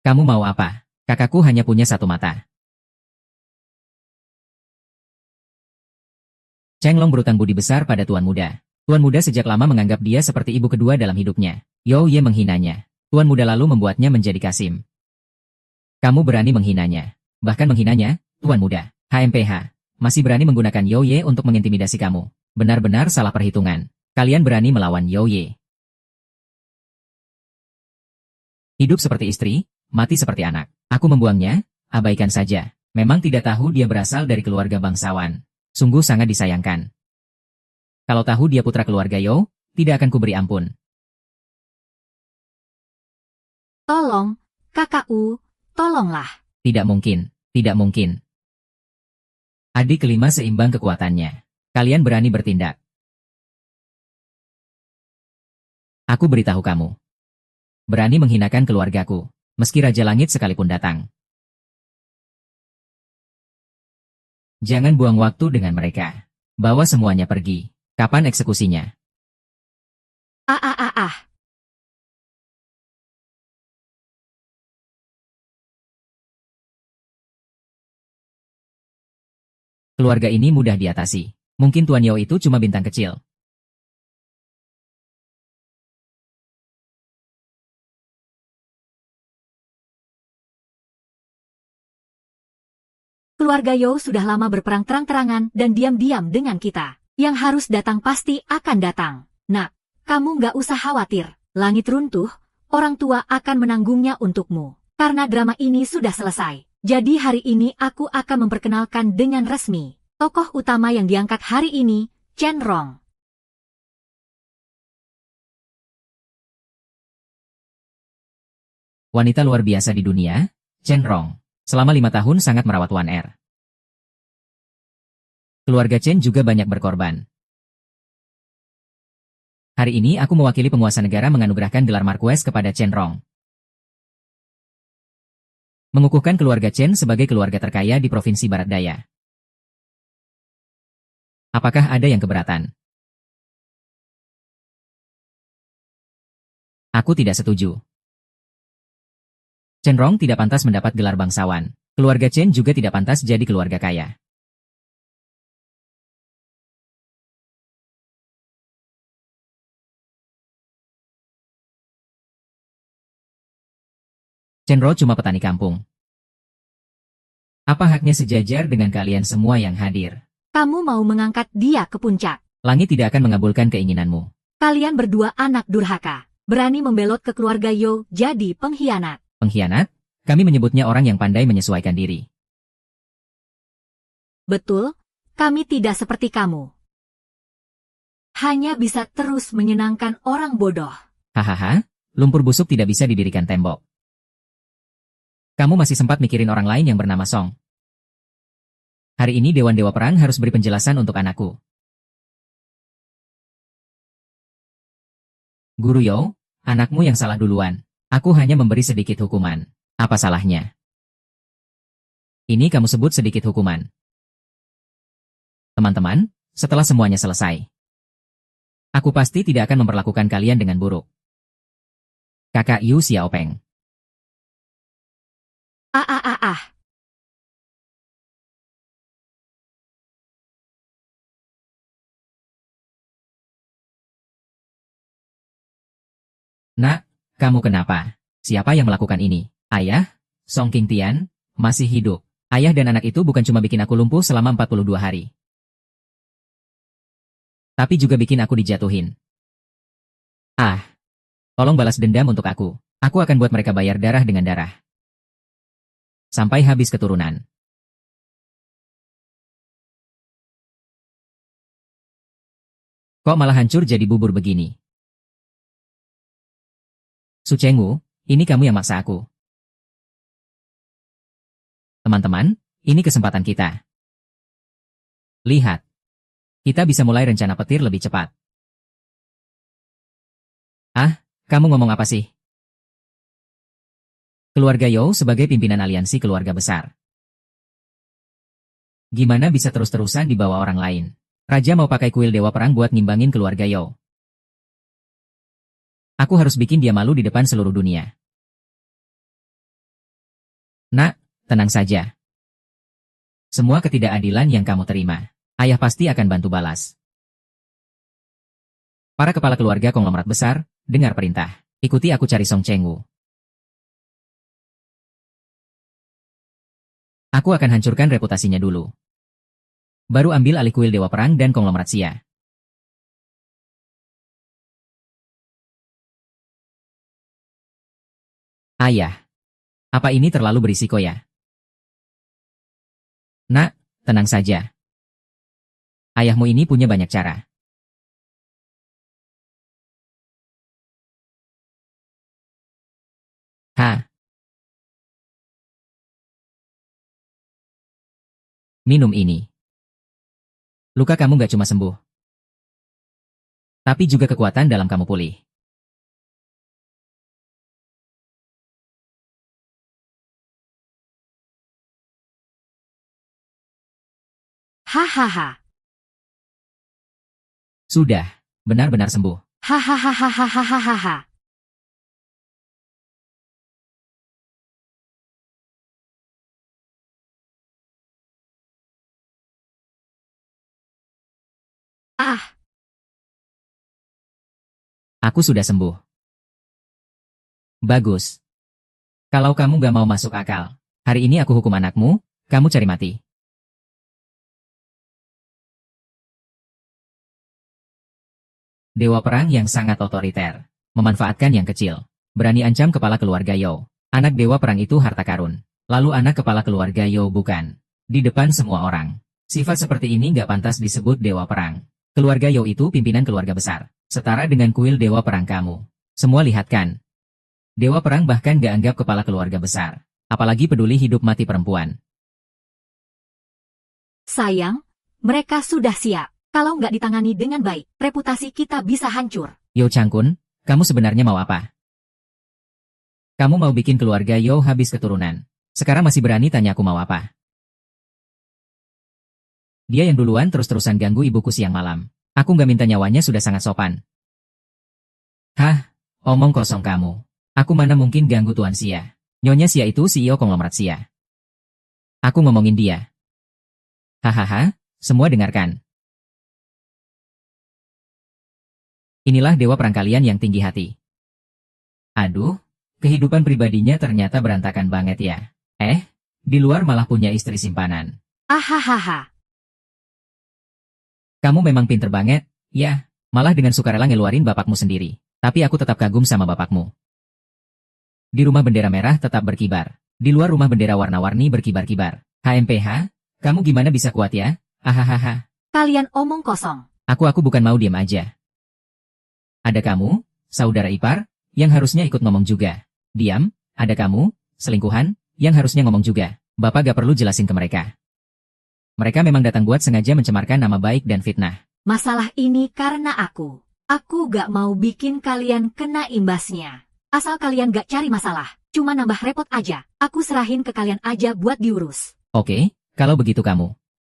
[SPEAKER 2] Kamu mau apa? Kakakku hanya punya satu mata. Cheng Long berutang budi besar pada Tuan Muda. Tuan Muda sejak lama menganggap dia seperti ibu kedua dalam hidupnya. Yo Ye menghinanya. Tuan Muda lalu membuatnya menjadi Kasim. Kamu berani menghinanya. Bahkan menghinanya, Tuan Muda. HMPH. Masih berani menggunakan Yo Ye untuk mengintimidasi kamu. Benar-benar salah perhitungan. Kalian berani melawan Yo Ye. Hidup seperti istri, mati seperti anak. Aku membuangnya, abaikan saja. Memang tidak tahu dia berasal dari keluarga bangsawan. Sungguh sangat disayangkan. Kalau tahu dia putra keluarga Yo, tidak akan kuberi ampun.
[SPEAKER 1] Tolong, kakakku, tolonglah.
[SPEAKER 2] Tidak mungkin, tidak mungkin. Adik kelima seimbang kekuatannya. Kalian berani bertindak. Aku beritahu kamu. Berani menghinakan keluargaku, meski Raja Langit sekalipun datang. Jangan buang waktu dengan mereka. Bawa semuanya pergi. Kapan eksekusinya? Keluarga ini mudah diatasi. Mungkin Tuan Yo itu cuma bintang kecil.
[SPEAKER 1] Keluarga Yo sudah lama berperang terang-terangan dan diam-diam dengan kita. Yang harus datang pasti akan datang. Nak, kamu nggak usah khawatir. Langit runtuh, orang tua akan menanggungnya untukmu. Karena drama ini sudah selesai. Jadi hari ini aku akan memperkenalkan dengan resmi. Tokoh utama yang diangkat hari ini, Chenrong.
[SPEAKER 2] Wanita luar biasa di dunia, Chenrong. Selama 5 tahun sangat merawat Wan Er. Keluarga Chen juga banyak berkorban. Hari ini aku mewakili penguasa negara menganugerahkan gelar Marquess kepada Chen Rong. Mengukuhkan keluarga Chen sebagai keluarga terkaya di Provinsi Barat Daya. Apakah ada yang keberatan? Aku tidak setuju. Chen Rong tidak pantas mendapat gelar bangsawan. Keluarga Chen juga tidak pantas jadi keluarga kaya. Chen Rong cuma petani kampung. Apa haknya sejajar dengan kalian semua yang hadir?
[SPEAKER 1] Kamu mau mengangkat dia ke puncak.
[SPEAKER 2] Langit tidak akan mengabulkan keinginanmu.
[SPEAKER 1] Kalian berdua anak durhaka. Berani membelot ke keluarga Yo jadi pengkhianat.
[SPEAKER 2] Pengkhianat? Kami menyebutnya orang yang pandai menyesuaikan diri.
[SPEAKER 1] Betul, kami tidak seperti kamu. Hanya bisa terus menyenangkan orang bodoh.
[SPEAKER 2] Hahaha, lumpur busuk tidak bisa didirikan tembok. Kamu masih sempat mikirin orang lain yang bernama Song. Hari ini Dewan-Dewa Perang harus beri penjelasan untuk anakku. Guru Yo, anakmu yang salah duluan. Aku hanya memberi sedikit hukuman. Apa salahnya? Ini kamu sebut sedikit hukuman. Teman-teman, setelah semuanya selesai, aku pasti tidak akan memperlakukan kalian dengan buruk. Kakak Yu Xiaopeng.
[SPEAKER 1] Ah.
[SPEAKER 2] Nak, kamu kenapa? Siapa yang melakukan ini? Ayah, Song Qingtian, masih hidup. Ayah dan anak itu bukan cuma bikin aku lumpuh selama 42 hari. Tapi juga bikin aku dijatuhin. Ah, tolong balas dendam untuk aku. Aku akan buat mereka bayar darah dengan darah. Sampai habis keturunan. Kok malah hancur jadi bubur begini? Su Chengwu, ini kamu yang maksa aku. Teman-teman, ini kesempatan kita. Lihat. Kita bisa mulai rencana petir lebih cepat. Ah, kamu ngomong apa sih? Keluarga Yo sebagai pimpinan aliansi keluarga besar. Gimana bisa terus-terusan di bawah orang lain? Raja mau pakai kuil Dewa Perang buat ngimbangin keluarga Yo. Aku harus bikin dia malu di depan seluruh dunia. Nak, tenang saja. Semua ketidakadilan yang kamu terima, ayah pasti akan bantu balas. Para kepala keluarga konglomerat besar, dengar perintah. Ikuti aku cari Song Chengwu. Aku akan hancurkan reputasinya dulu. Baru ambil alih kuil Dewa Perang dan konglomerat Xia. Ayah, apa ini terlalu berisiko ya? Nak, tenang saja. Ayahmu ini punya banyak cara. Ha. Minum ini. Luka kamu gak cuma sembuh, tapi juga kekuatan dalam kamu pulih.
[SPEAKER 1] Hahaha.
[SPEAKER 2] Sudah, benar-benar sembuh.
[SPEAKER 1] Hahaha. Ah,
[SPEAKER 2] Aku sudah sembuh. Bagus. Kalau kamu gak mau masuk akal, hari ini aku hukum anakmu, kamu cari mati. Dewa Perang yang sangat otoriter, memanfaatkan yang kecil, berani ancam kepala keluarga Yo. Anak Dewa Perang itu harta karun, lalu anak kepala keluarga Yo bukan. Di depan semua orang, sifat seperti ini gak pantas disebut Dewa Perang. Keluarga Yo itu pimpinan keluarga besar, setara dengan kuil Dewa Perang kamu. Semua lihat kan? Dewa Perang bahkan gak anggap kepala keluarga besar. Apalagi peduli hidup mati perempuan.
[SPEAKER 1] Sayang, mereka sudah siap. Kalau nggak ditangani dengan baik, reputasi kita bisa hancur.
[SPEAKER 2] Yo Changkun, kamu sebenarnya mau apa? Kamu mau bikin keluarga Yo habis keturunan. Sekarang masih berani tanya aku mau apa? Dia yang duluan terus-terusan ganggu ibuku siang malam. Aku nggak minta nyawanya sudah sangat sopan. Hah, omong kosong kamu. Aku mana mungkin ganggu Tuan Xia. Nyonya Xia itu CEO konglomerat Xia. Aku ngomongin dia. Hahaha, semua dengarkan. Inilah dewa perang kalian yang tinggi hati. Aduh, kehidupan pribadinya ternyata berantakan banget ya. Di luar malah punya istri simpanan.
[SPEAKER 1] Ahahaha.
[SPEAKER 2] Kamu memang pinter banget, ya, malah dengan sukarela ngeluarin bapakmu sendiri. Tapi aku tetap kagum sama bapakmu. Di rumah bendera merah tetap berkibar. Di luar rumah bendera warna-warni berkibar-kibar. HMPH, kamu gimana bisa kuat ya? Ahahaha.
[SPEAKER 1] Kalian omong kosong.
[SPEAKER 2] Aku bukan mau diam aja. Ada kamu, saudara ipar, yang harusnya ikut ngomong juga. Diam, ada kamu, selingkuhan, yang harusnya ngomong juga. Bapak gak perlu jelasin ke mereka. Mereka memang datang buat sengaja mencemarkan nama baik dan fitnah.
[SPEAKER 1] Masalah ini karena aku. Aku gak mau bikin kalian kena imbasnya. Asal kalian gak cari masalah, cuma nambah repot aja. Aku serahin ke kalian aja buat diurus.
[SPEAKER 2] Oke, kalau begitu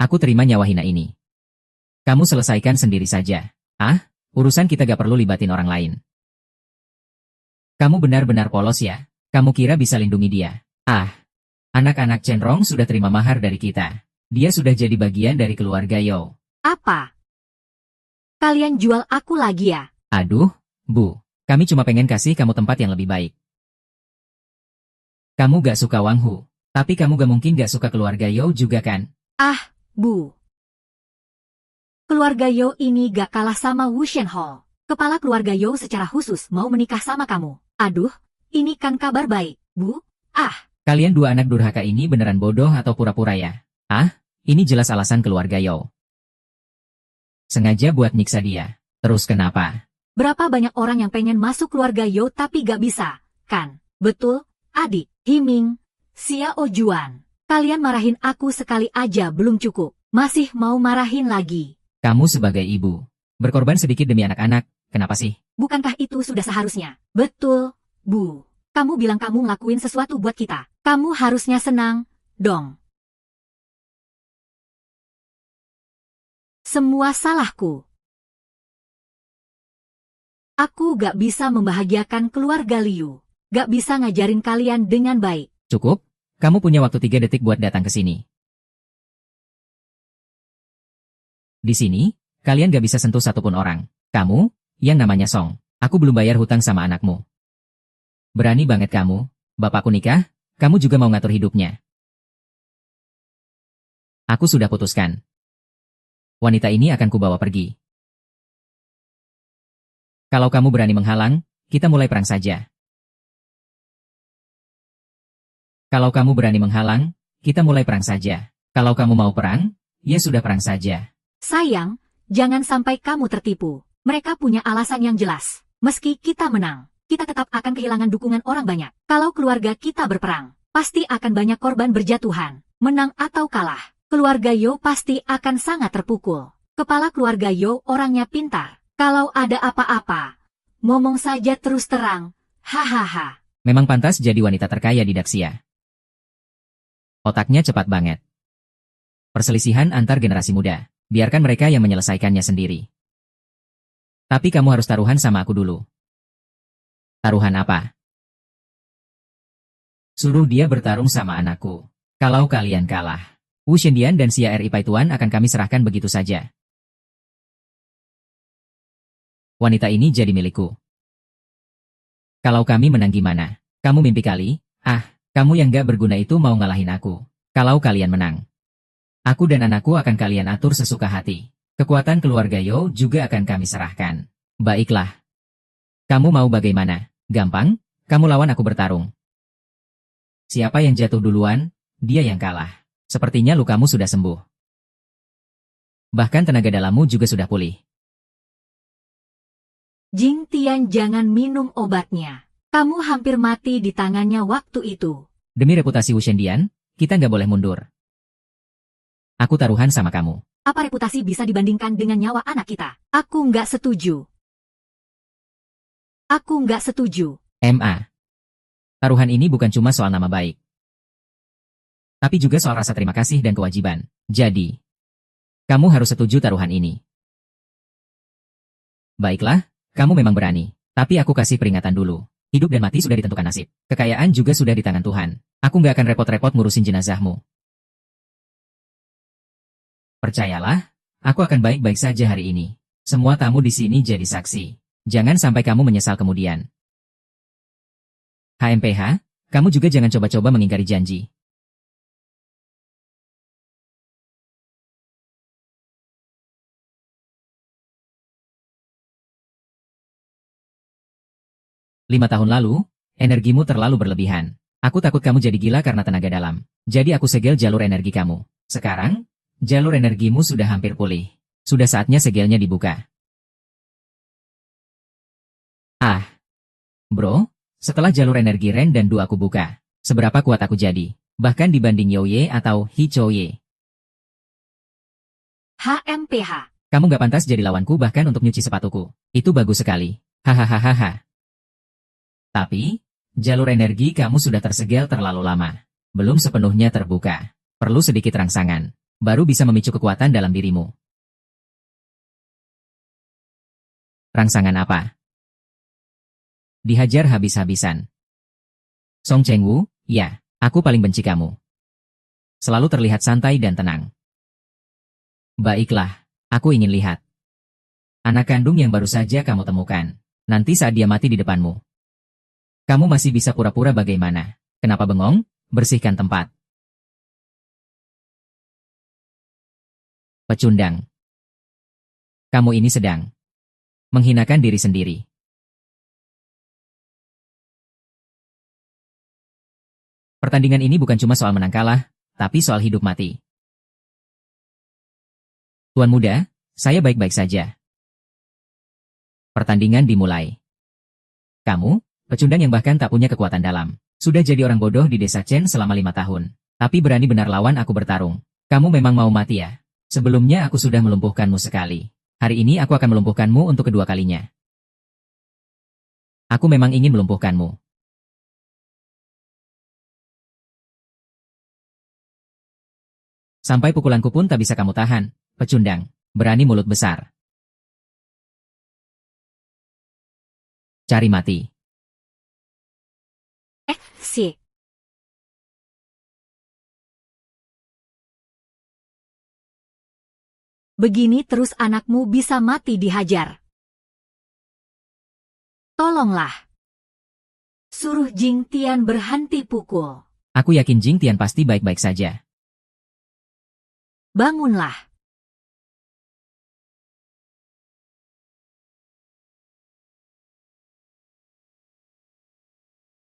[SPEAKER 2] aku terima nyawa hina ini. Kamu selesaikan sendiri saja. Urusan kita gak perlu libatin orang lain. Kamu benar-benar polos ya? Kamu kira bisa lindungi dia? Anak-anak Chenrong sudah terima mahar dari kita. Dia sudah jadi bagian dari keluarga Yo.
[SPEAKER 1] Apa? Kalian jual aku lagi ya?
[SPEAKER 2] Aduh, Bu. Kami cuma pengen kasih kamu tempat yang lebih baik. Kamu gak suka Wang Hu. Tapi kamu gak mungkin gak suka keluarga Yo juga kan?
[SPEAKER 1] Bu. Keluarga Yo ini gak kalah sama Wu Shenhou. Kepala keluarga Yo secara khusus mau menikah sama kamu. Aduh, ini kan kabar baik, Bu.
[SPEAKER 2] Kalian dua anak durhaka ini beneran bodoh atau pura-pura ya? Ini jelas alasan keluarga Yo. Sengaja buat nyiksa dia. Terus kenapa?
[SPEAKER 1] Berapa banyak orang yang pengen masuk keluarga Yo tapi gak bisa, kan? Betul, adik, Himing, Xiao Juan. Kalian marahin aku sekali aja belum cukup. Masih mau marahin lagi.
[SPEAKER 2] Kamu sebagai ibu, berkorban sedikit demi anak-anak, kenapa sih?
[SPEAKER 1] Bukankah itu sudah seharusnya? Betul, Bu. Kamu bilang kamu ngelakuin sesuatu buat kita. Kamu harusnya senang, dong. Semua salahku. Aku gak bisa membahagiakan keluarga Liu. Gak bisa ngajarin kalian dengan baik.
[SPEAKER 2] Cukup, kamu punya waktu 3 detik buat datang ke sini. Di sini, kalian gak bisa sentuh satupun orang. Kamu, yang namanya Song, aku belum bayar hutang sama anakmu. Berani banget kamu, bapakku nikah, kamu juga mau ngatur hidupnya. Aku sudah putuskan. Wanita ini akan kubawa pergi. Kalau kamu berani menghalang, kita mulai perang saja. Kalau kamu berani menghalang, kita mulai perang saja. Kalau kamu mau perang, ya sudah perang saja.
[SPEAKER 1] Sayang, jangan sampai kamu tertipu. Mereka punya alasan yang jelas. Meski kita menang, kita tetap akan kehilangan dukungan orang banyak. Kalau keluarga kita berperang, pasti akan banyak korban berjatuhan. Menang atau kalah, keluarga Yo pasti akan sangat terpukul. Kepala keluarga Yo orangnya pintar. Kalau ada apa-apa, ngomong saja terus terang. Hahaha.
[SPEAKER 2] Memang pantas jadi wanita terkaya di Daxia. Otaknya cepat banget. Perselisihan antar generasi muda. Biarkan mereka yang menyelesaikannya sendiri. Tapi kamu harus taruhan sama aku dulu. Taruhan apa? Suruh dia bertarung sama anakku. Kalau kalian kalah, Wu Shendian dan Xia Ri Paituan akan kami serahkan begitu saja. Wanita ini jadi milikku. Kalau kami menang gimana? Kamu mimpi kali? Kamu yang gak berguna itu mau ngalahin aku. Kalau kalian menang, aku dan anakku akan kalian atur sesuka hati. Kekuatan keluarga Yo juga akan kami serahkan. Baiklah. Kamu mau bagaimana? Gampang, kamu lawan aku bertarung. Siapa yang jatuh duluan, dia yang kalah. Sepertinya lukamu sudah sembuh. Bahkan tenaga dalammu juga sudah pulih.
[SPEAKER 1] Jing Tian jangan minum obatnya. Kamu hampir mati di tangannya waktu itu.
[SPEAKER 2] Demi reputasi Wushendian, kita nggak boleh mundur. Aku taruhan sama kamu.
[SPEAKER 1] Apa reputasi bisa dibandingkan dengan nyawa anak kita? Aku nggak setuju. Aku nggak setuju.
[SPEAKER 2] MA. Taruhan ini bukan cuma soal nama baik, tapi juga soal rasa terima kasih dan kewajiban. Jadi, kamu harus setuju taruhan ini. Baiklah, kamu memang berani. Tapi aku kasih peringatan dulu. Hidup dan mati sudah ditentukan nasib. Kekayaan juga sudah di tangan Tuhan. Aku nggak akan repot-repot ngurusin jenazahmu. Percayalah, aku akan baik-baik saja hari ini. Semua tamu di sini jadi saksi. Jangan sampai kamu menyesal kemudian. HMPH, kamu juga jangan coba-coba mengingkari janji. Lima tahun lalu, energimu terlalu berlebihan. Aku takut kamu jadi gila karena tenaga dalam. Jadi aku segel jalur energi kamu. Sekarang, jalur energimu sudah hampir pulih. Sudah saatnya segelnya dibuka. Ah, bro, setelah jalur energi Ren dan Du aku buka, seberapa kuat aku jadi? Bahkan dibanding Youye atau Hichouye.
[SPEAKER 1] HMPH.
[SPEAKER 2] Kamu gak pantas jadi lawanku bahkan untuk nyuci sepatuku. Itu bagus sekali. Hahaha. Tapi, jalur energi kamu sudah tersegel terlalu lama. Belum sepenuhnya terbuka. Perlu sedikit rangsangan. Baru bisa memicu kekuatan dalam dirimu. Rangsangan apa? Dihajar habis-habisan. Song Chengwu, ya, aku paling benci kamu. Selalu terlihat santai dan tenang. Baiklah, aku ingin lihat. Anak kandung yang baru saja kamu temukan. Nanti saat dia mati di depanmu. Kamu masih bisa pura-pura bagaimana? Kenapa bengong? Bersihkan tempat. Pecundang. Kamu ini sedang menghinakan diri sendiri. Pertandingan ini bukan cuma soal menang kalah, tapi soal hidup mati. Tuan muda, saya baik-baik saja. Pertandingan dimulai. Kamu, pecundang yang bahkan tak punya kekuatan dalam, sudah jadi orang bodoh di desa Chen selama 5 tahun. Tapi berani benar lawan aku bertarung. Kamu memang mau mati ya? Sebelumnya aku sudah melumpuhkanmu sekali. Hari ini aku akan melumpuhkanmu untuk kedua kalinya. Aku memang ingin melumpuhkanmu. Sampai pukulanku pun tak bisa kamu tahan, pecundang, berani mulut besar. Cari mati.
[SPEAKER 1] Si. Begini terus anakmu bisa mati dihajar. Tolonglah. Suruh Jing Tian berhenti pukul.
[SPEAKER 2] Aku yakin Jing Tian pasti baik-baik saja.
[SPEAKER 1] Bangunlah.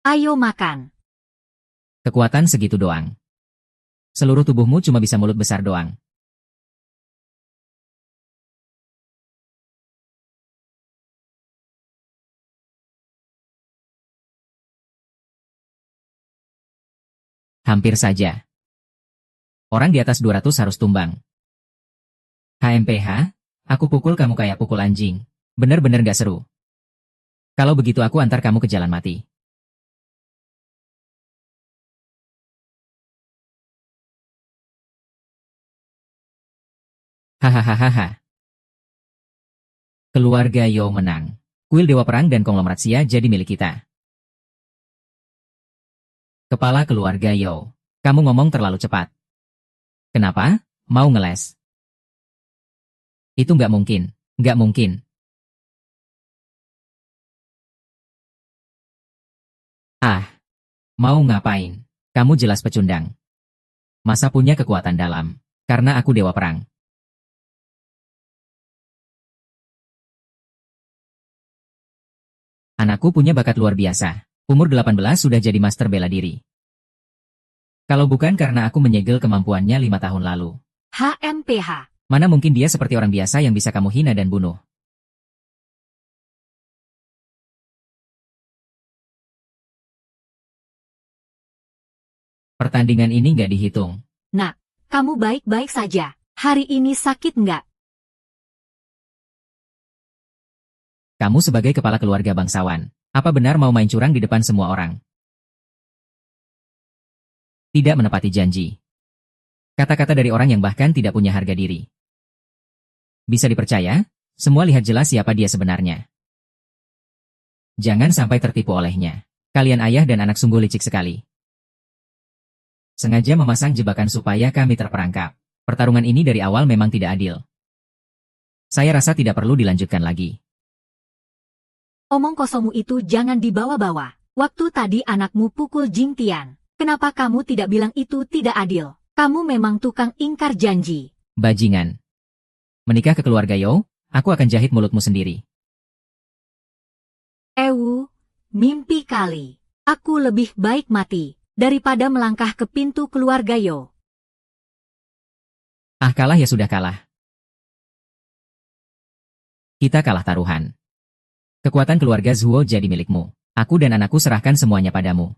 [SPEAKER 1] Ayo makan.
[SPEAKER 2] Kekuatan segitu doang. Seluruh tubuhmu cuma bisa mulut besar doang. Hampir saja. Orang di atas 200 harus tumbang. HMPH, aku pukul kamu kayak pukul anjing. Bener-bener gak seru. Kalau begitu aku antar kamu ke jalan mati. Hahaha. Keluarga Yo menang. Kuil Dewa Perang dan konglomerat Xia jadi milik kita. Kepala keluarga Yo. Kamu ngomong terlalu cepat. Kenapa? Mau ngeles? Itu nggak mungkin. Nggak mungkin. Ah. Mau ngapain? Kamu jelas pecundang. Masa punya kekuatan dalam? Karena aku Dewa Perang. Anakku punya bakat luar biasa. Umur 18 sudah jadi master bela diri. Kalau bukan karena aku menyegel kemampuannya 5 tahun lalu.
[SPEAKER 1] HMPH.
[SPEAKER 2] Mana mungkin dia seperti orang biasa yang bisa kamu hina dan bunuh. Pertandingan ini nggak dihitung.
[SPEAKER 1] Nak, kamu baik-baik saja. Hari ini sakit nggak?
[SPEAKER 2] Kamu sebagai kepala keluarga bangsawan, apa benar mau main curang di depan semua orang? Tidak menepati janji. Kata-kata dari orang yang bahkan tidak punya harga diri. Bisa dipercaya? Semua lihat jelas siapa dia sebenarnya. Jangan sampai tertipu olehnya. Kalian ayah dan anak sungguh licik sekali. Sengaja memasang jebakan supaya kami terperangkap. Pertarungan ini dari awal memang tidak adil. Saya rasa tidak perlu dilanjutkan lagi.
[SPEAKER 1] Omong kosongmu itu jangan dibawa-bawa. Waktu tadi anakmu pukul Jing Tian. Kenapa kamu tidak bilang itu tidak adil? Kamu memang tukang ingkar janji.
[SPEAKER 2] Bajingan. Menikah ke keluarga Yo, aku akan jahit mulutmu sendiri.
[SPEAKER 1] Ewu, mimpi kali. Aku lebih baik mati daripada melangkah ke pintu keluarga Yo.
[SPEAKER 2] Ah, kalah ya sudah kalah. Kita kalah taruhan. Kekuatan keluarga Zuo jadi milikmu. Aku dan anakku serahkan semuanya padamu.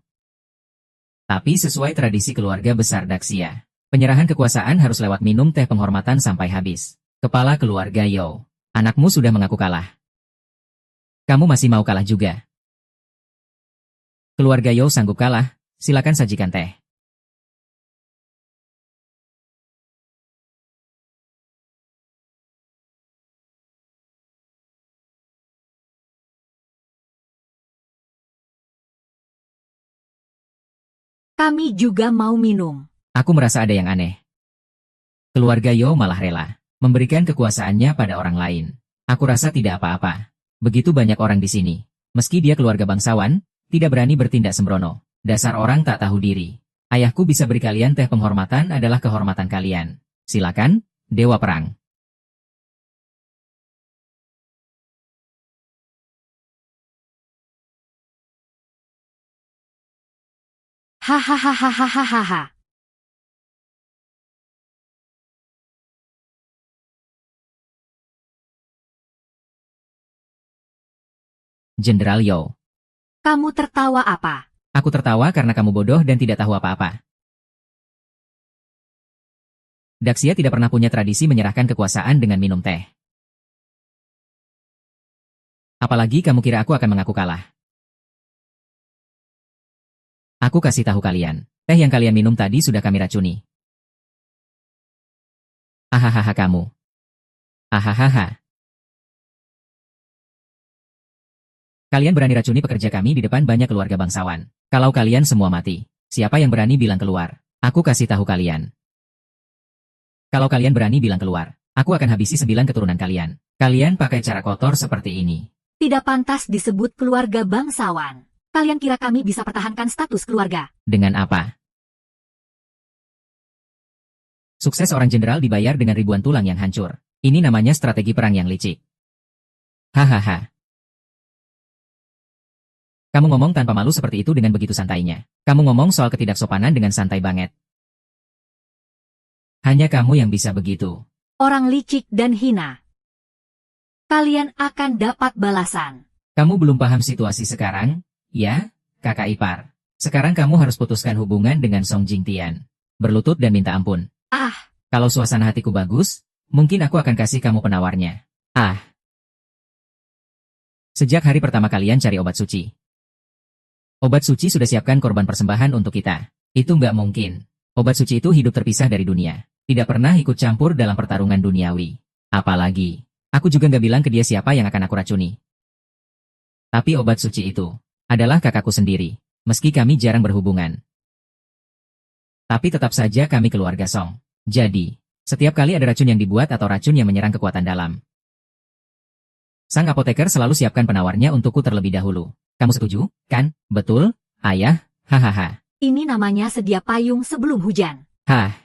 [SPEAKER 2] Tapi sesuai tradisi keluarga besar Daxia, penyerahan kekuasaan harus lewat minum teh penghormatan sampai habis. Kepala keluarga Yo, anakmu sudah mengaku kalah. Kamu masih mau kalah juga? Keluarga Yo sanggup kalah, silakan sajikan teh.
[SPEAKER 1] Kami juga mau minum.
[SPEAKER 2] Aku merasa ada yang aneh. Keluarga Yo malah rela memberikan kekuasaannya pada orang lain. Aku rasa tidak apa-apa. Begitu banyak orang di sini. Meski dia keluarga bangsawan, tidak berani bertindak sembrono. Dasar orang tak tahu diri. Ayahku bisa beri kalian teh penghormatan adalah kehormatan kalian. Silakan, Dewa Perang.
[SPEAKER 1] Hahaha.
[SPEAKER 2] Jenderal Yo.
[SPEAKER 1] Kamu tertawa apa?
[SPEAKER 2] Aku tertawa karena kamu bodoh dan tidak tahu apa-apa. Daxia tidak pernah punya tradisi menyerahkan kekuasaan dengan minum teh. Apalagi kamu kira aku akan mengaku kalah. Aku kasih tahu kalian, teh yang kalian minum tadi sudah kami racuni. Ahahaha kamu. Ahahaha. Kalian berani racuni pekerja kami di depan banyak keluarga bangsawan. Kalau kalian semua mati, siapa yang berani bilang keluar? Aku kasih tahu kalian. Kalau kalian berani bilang keluar, aku akan habisi 9 keturunan kalian. Kalian pakai cara kotor seperti ini.
[SPEAKER 1] Tidak pantas disebut keluarga bangsawan. Kalian kira kami bisa pertahankan status keluarga?
[SPEAKER 2] Dengan apa? Sukses seorang jenderal dibayar dengan ribuan tulang yang hancur. Ini namanya strategi perang yang licik. Hahaha. Kamu ngomong tanpa malu seperti itu dengan begitu santainya. Kamu ngomong soal ketidaksopanan dengan santai banget. Hanya kamu yang bisa begitu.
[SPEAKER 1] Orang licik dan hina. Kalian akan dapat balasan.
[SPEAKER 2] Kamu belum paham situasi sekarang, ya, kakak ipar. Sekarang kamu harus putuskan hubungan dengan Song Jingtian. Berlutut dan minta ampun.
[SPEAKER 1] Ah.
[SPEAKER 2] Kalau suasana hatiku bagus, mungkin aku akan kasih kamu penawarnya. Ah. Sejak hari pertama kalian cari obat suci. Obat suci sudah siapkan korban persembahan untuk kita. Itu nggak mungkin. Obat suci itu hidup terpisah dari dunia. Tidak pernah ikut campur dalam pertarungan duniawi. Apalagi, aku juga nggak bilang ke dia siapa yang akan aku racuni. Tapi obat suci itu adalah kakakku sendiri, meski kami jarang berhubungan. Tapi tetap saja kami keluarga Song. Jadi, setiap kali ada racun yang dibuat atau racun yang menyerang kekuatan dalam, sang apoteker selalu siapkan penawarnya untukku terlebih dahulu. Kamu setuju, kan? Betul, ayah? Hahaha.
[SPEAKER 1] Ini namanya sedia payung sebelum hujan.
[SPEAKER 2] Hah.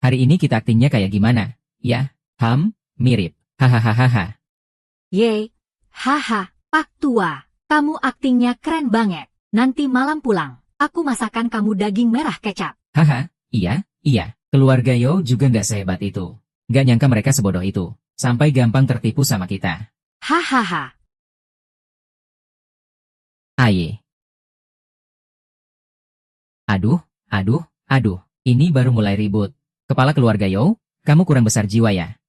[SPEAKER 2] Hari ini kita aktingnya kayak gimana? Ya, mirip. Hahaha.
[SPEAKER 1] Yeay. Haha, Pak Tua. Kamu aktingnya keren banget. Nanti malam pulang, aku masakan kamu daging merah kecap.
[SPEAKER 2] Haha, iya. Keluarga Yo juga nggak sehebat itu. Nggak nyangka mereka sebodoh itu. Sampai gampang tertipu sama kita.
[SPEAKER 1] Hahaha.
[SPEAKER 2] Aye. Aduh, aduh, aduh. Ini baru mulai ribut. Kepala keluarga Yo, kamu kurang besar jiwa ya?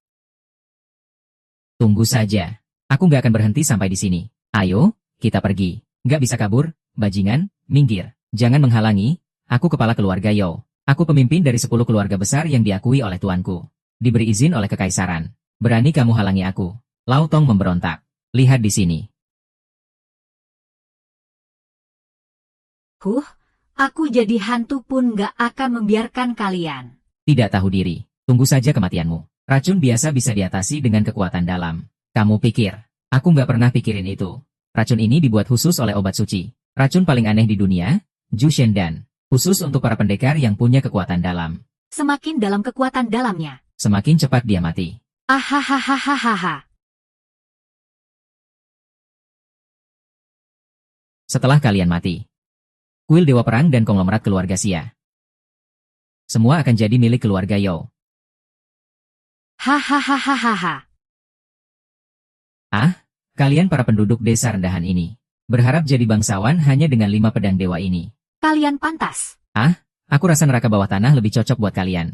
[SPEAKER 2] Tunggu saja. Aku nggak akan berhenti sampai di sini. Ayo, kita pergi. Nggak bisa kabur, bajingan, minggir. Jangan menghalangi, aku kepala keluarga Yo. Aku pemimpin dari 10 keluarga besar yang diakui oleh tuanku. Diberi izin oleh kekaisaran. Berani kamu halangi aku? Lao Tong memberontak. Lihat di sini.
[SPEAKER 1] Aku jadi hantu pun gak akan membiarkan kalian.
[SPEAKER 2] Tidak tahu diri. Tunggu saja kematianmu. Racun biasa bisa diatasi dengan kekuatan dalam. Kamu pikir, aku nggak pernah pikirin itu. Racun ini dibuat khusus oleh obat suci. Racun paling aneh di dunia, Ju Shendan. Khusus untuk para pendekar yang punya kekuatan dalam.
[SPEAKER 1] Semakin dalam kekuatan dalamnya,
[SPEAKER 2] semakin cepat dia mati.
[SPEAKER 1] Ahahaha.
[SPEAKER 2] Setelah kalian mati, kuil Dewa Perang dan konglomerat keluarga Xia semua akan jadi milik keluarga Yo.
[SPEAKER 1] Hahaha.
[SPEAKER 2] Kalian para penduduk desa rendahan ini, berharap jadi bangsawan hanya dengan 5 pedang dewa ini.
[SPEAKER 1] Kalian pantas.
[SPEAKER 2] Aku rasa neraka bawah tanah lebih cocok buat kalian.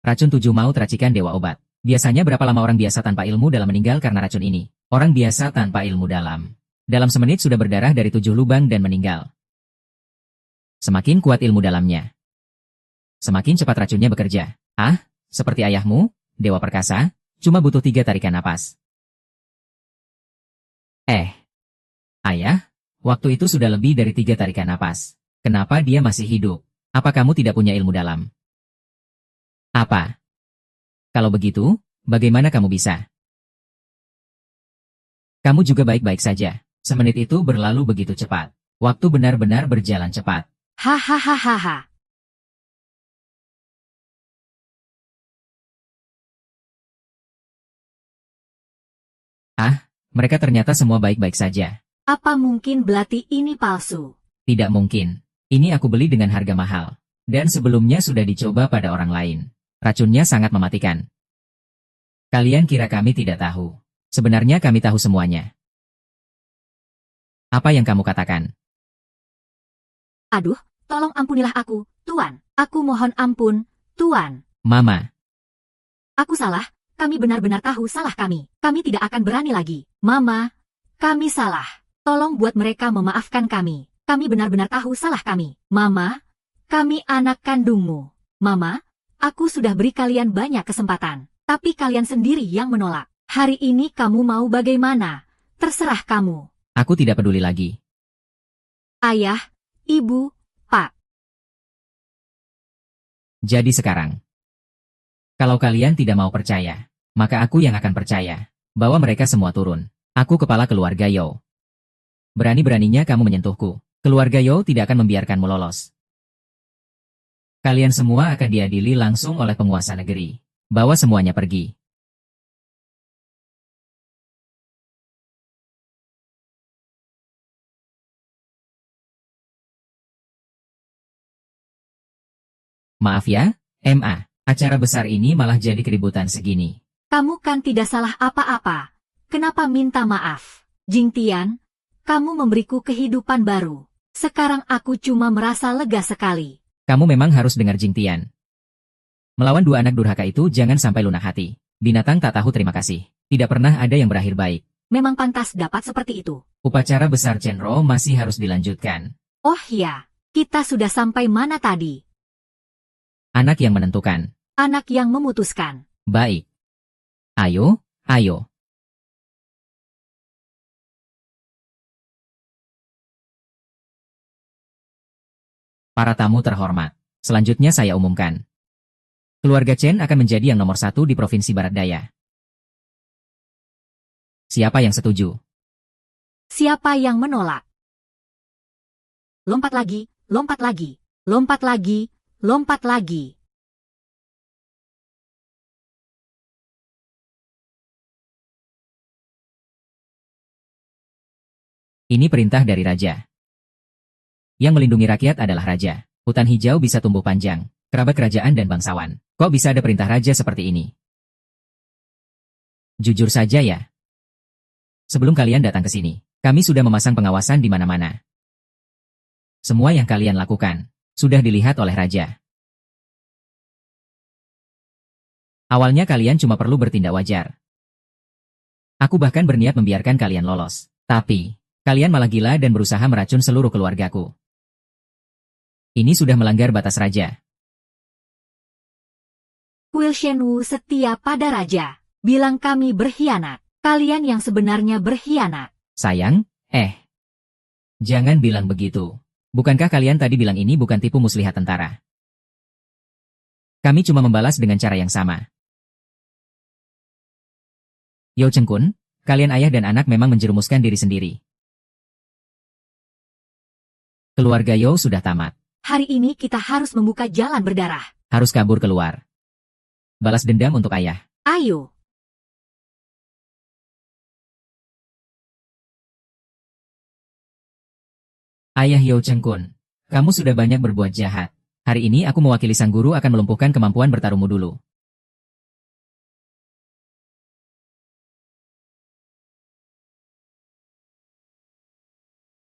[SPEAKER 2] Racun 7 mau teracikan dewa obat. Biasanya berapa lama orang biasa tanpa ilmu dalam meninggal karena racun ini? Orang biasa tanpa ilmu dalam. Dalam semenit sudah berdarah dari 7 lubang dan meninggal. Semakin kuat ilmu dalamnya, semakin cepat racunnya bekerja. Seperti ayahmu, Dewa Perkasa, cuma butuh 3 tarikan napas. Ayah, waktu itu sudah lebih dari 3 tarikan napas. Kenapa dia masih hidup? Apa kamu tidak punya ilmu dalam? Apa? Kalau begitu, bagaimana kamu bisa? Kamu juga baik-baik saja. Semenit itu berlalu begitu cepat. Waktu benar-benar berjalan cepat.
[SPEAKER 1] Hahaha.
[SPEAKER 2] Mereka ternyata semua baik-baik saja.
[SPEAKER 1] Apa mungkin belati ini palsu?
[SPEAKER 2] Tidak mungkin. Ini aku beli dengan harga mahal. Dan sebelumnya sudah dicoba pada orang lain. Racunnya sangat mematikan. Kalian kira kami tidak tahu. Sebenarnya kami tahu semuanya. Apa yang kamu katakan?
[SPEAKER 1] Aduh, tolong ampunilah aku, Tuan. Aku mohon ampun, Tuan.
[SPEAKER 2] Mama.
[SPEAKER 1] Aku salah. Kami benar-benar tahu salah kami. Kami tidak akan berani lagi. Mama, kami salah. Tolong buat mereka memaafkan kami. Kami benar-benar tahu salah kami. Mama, kami anak kandungmu. Mama, aku sudah beri kalian banyak kesempatan. Tapi kalian sendiri yang menolak. Hari ini kamu mau bagaimana? Terserah kamu.
[SPEAKER 2] Aku tidak peduli lagi.
[SPEAKER 1] Ayah, Ibu, Pak.
[SPEAKER 2] Jadi sekarang, kalau kalian tidak mau percaya, maka aku yang akan percaya bahwa mereka semua turun. Aku kepala keluarga Yo. Berani-beraninya kamu menyentuhku. Keluarga Yo tidak akan membiarkanmu lolos. Kalian semua akan diadili langsung oleh penguasa negeri. Bawa semuanya pergi. Maaf ya, MA. Acara besar ini malah jadi keributan segini.
[SPEAKER 1] Kamu kan tidak salah apa-apa. Kenapa minta maaf? Jingtian, kamu memberiku kehidupan baru. Sekarang aku cuma merasa lega sekali.
[SPEAKER 2] Kamu memang harus dengar Jingtian. Melawan 2 anak durhaka itu jangan sampai lunak hati. Binatang tak tahu terima kasih. Tidak pernah ada yang berakhir baik.
[SPEAKER 1] Memang pantas dapat seperti itu.
[SPEAKER 2] Upacara besar Chenro masih harus dilanjutkan.
[SPEAKER 1] Oh ya, kita sudah sampai mana tadi?
[SPEAKER 2] Anak yang menentukan.
[SPEAKER 1] Anak yang memutuskan.
[SPEAKER 2] Baik. Ayo, ayo. Para tamu terhormat. Selanjutnya saya umumkan. Keluarga Chen akan menjadi yang nomor 1 di Provinsi Barat Daya. Siapa yang setuju?
[SPEAKER 1] Siapa yang menolak? Lompat lagi, lompat lagi, lompat lagi, lompat lagi.
[SPEAKER 2] Ini perintah dari raja. Yang melindungi rakyat adalah raja. Hutan hijau bisa tumbuh panjang. Kerabat kerajaan dan bangsawan. Kok bisa ada perintah raja seperti ini? Jujur saja ya. Sebelum kalian datang ke sini, kami sudah memasang pengawasan di mana-mana. Semua yang kalian lakukan, sudah dilihat oleh Raja. Awalnya kalian cuma perlu bertindak wajar. Aku bahkan berniat membiarkan kalian lolos. Tapi, kalian malah gila dan berusaha meracun seluruh keluargaku. Ini sudah melanggar batas Raja.
[SPEAKER 1] Kuil Shenwu setia pada Raja. Bilang kami berkhianat. Kalian yang sebenarnya berkhianat.
[SPEAKER 2] Sayang, jangan bilang begitu. Bukankah kalian tadi bilang ini bukan tipu muslihat tentara? Kami cuma membalas dengan cara yang sama. Yao Chengkun, kalian ayah dan anak memang menjerumuskan diri sendiri. Keluarga Yao sudah tamat.
[SPEAKER 1] Hari ini kita harus membuka jalan berdarah.
[SPEAKER 2] Harus kabur keluar. Balas dendam untuk ayah.
[SPEAKER 1] Ayo.
[SPEAKER 2] Ayah Yao Chengkun, kamu sudah banyak berbuat jahat. Hari ini aku mewakili sang guru akan melumpuhkan kemampuan bertarungmu dulu.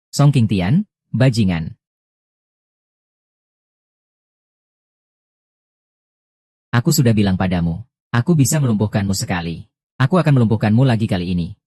[SPEAKER 2] Song Qingtian, bajingan. Aku sudah bilang padamu, aku bisa melumpuhkanmu sekali. Aku akan melumpuhkanmu lagi kali ini.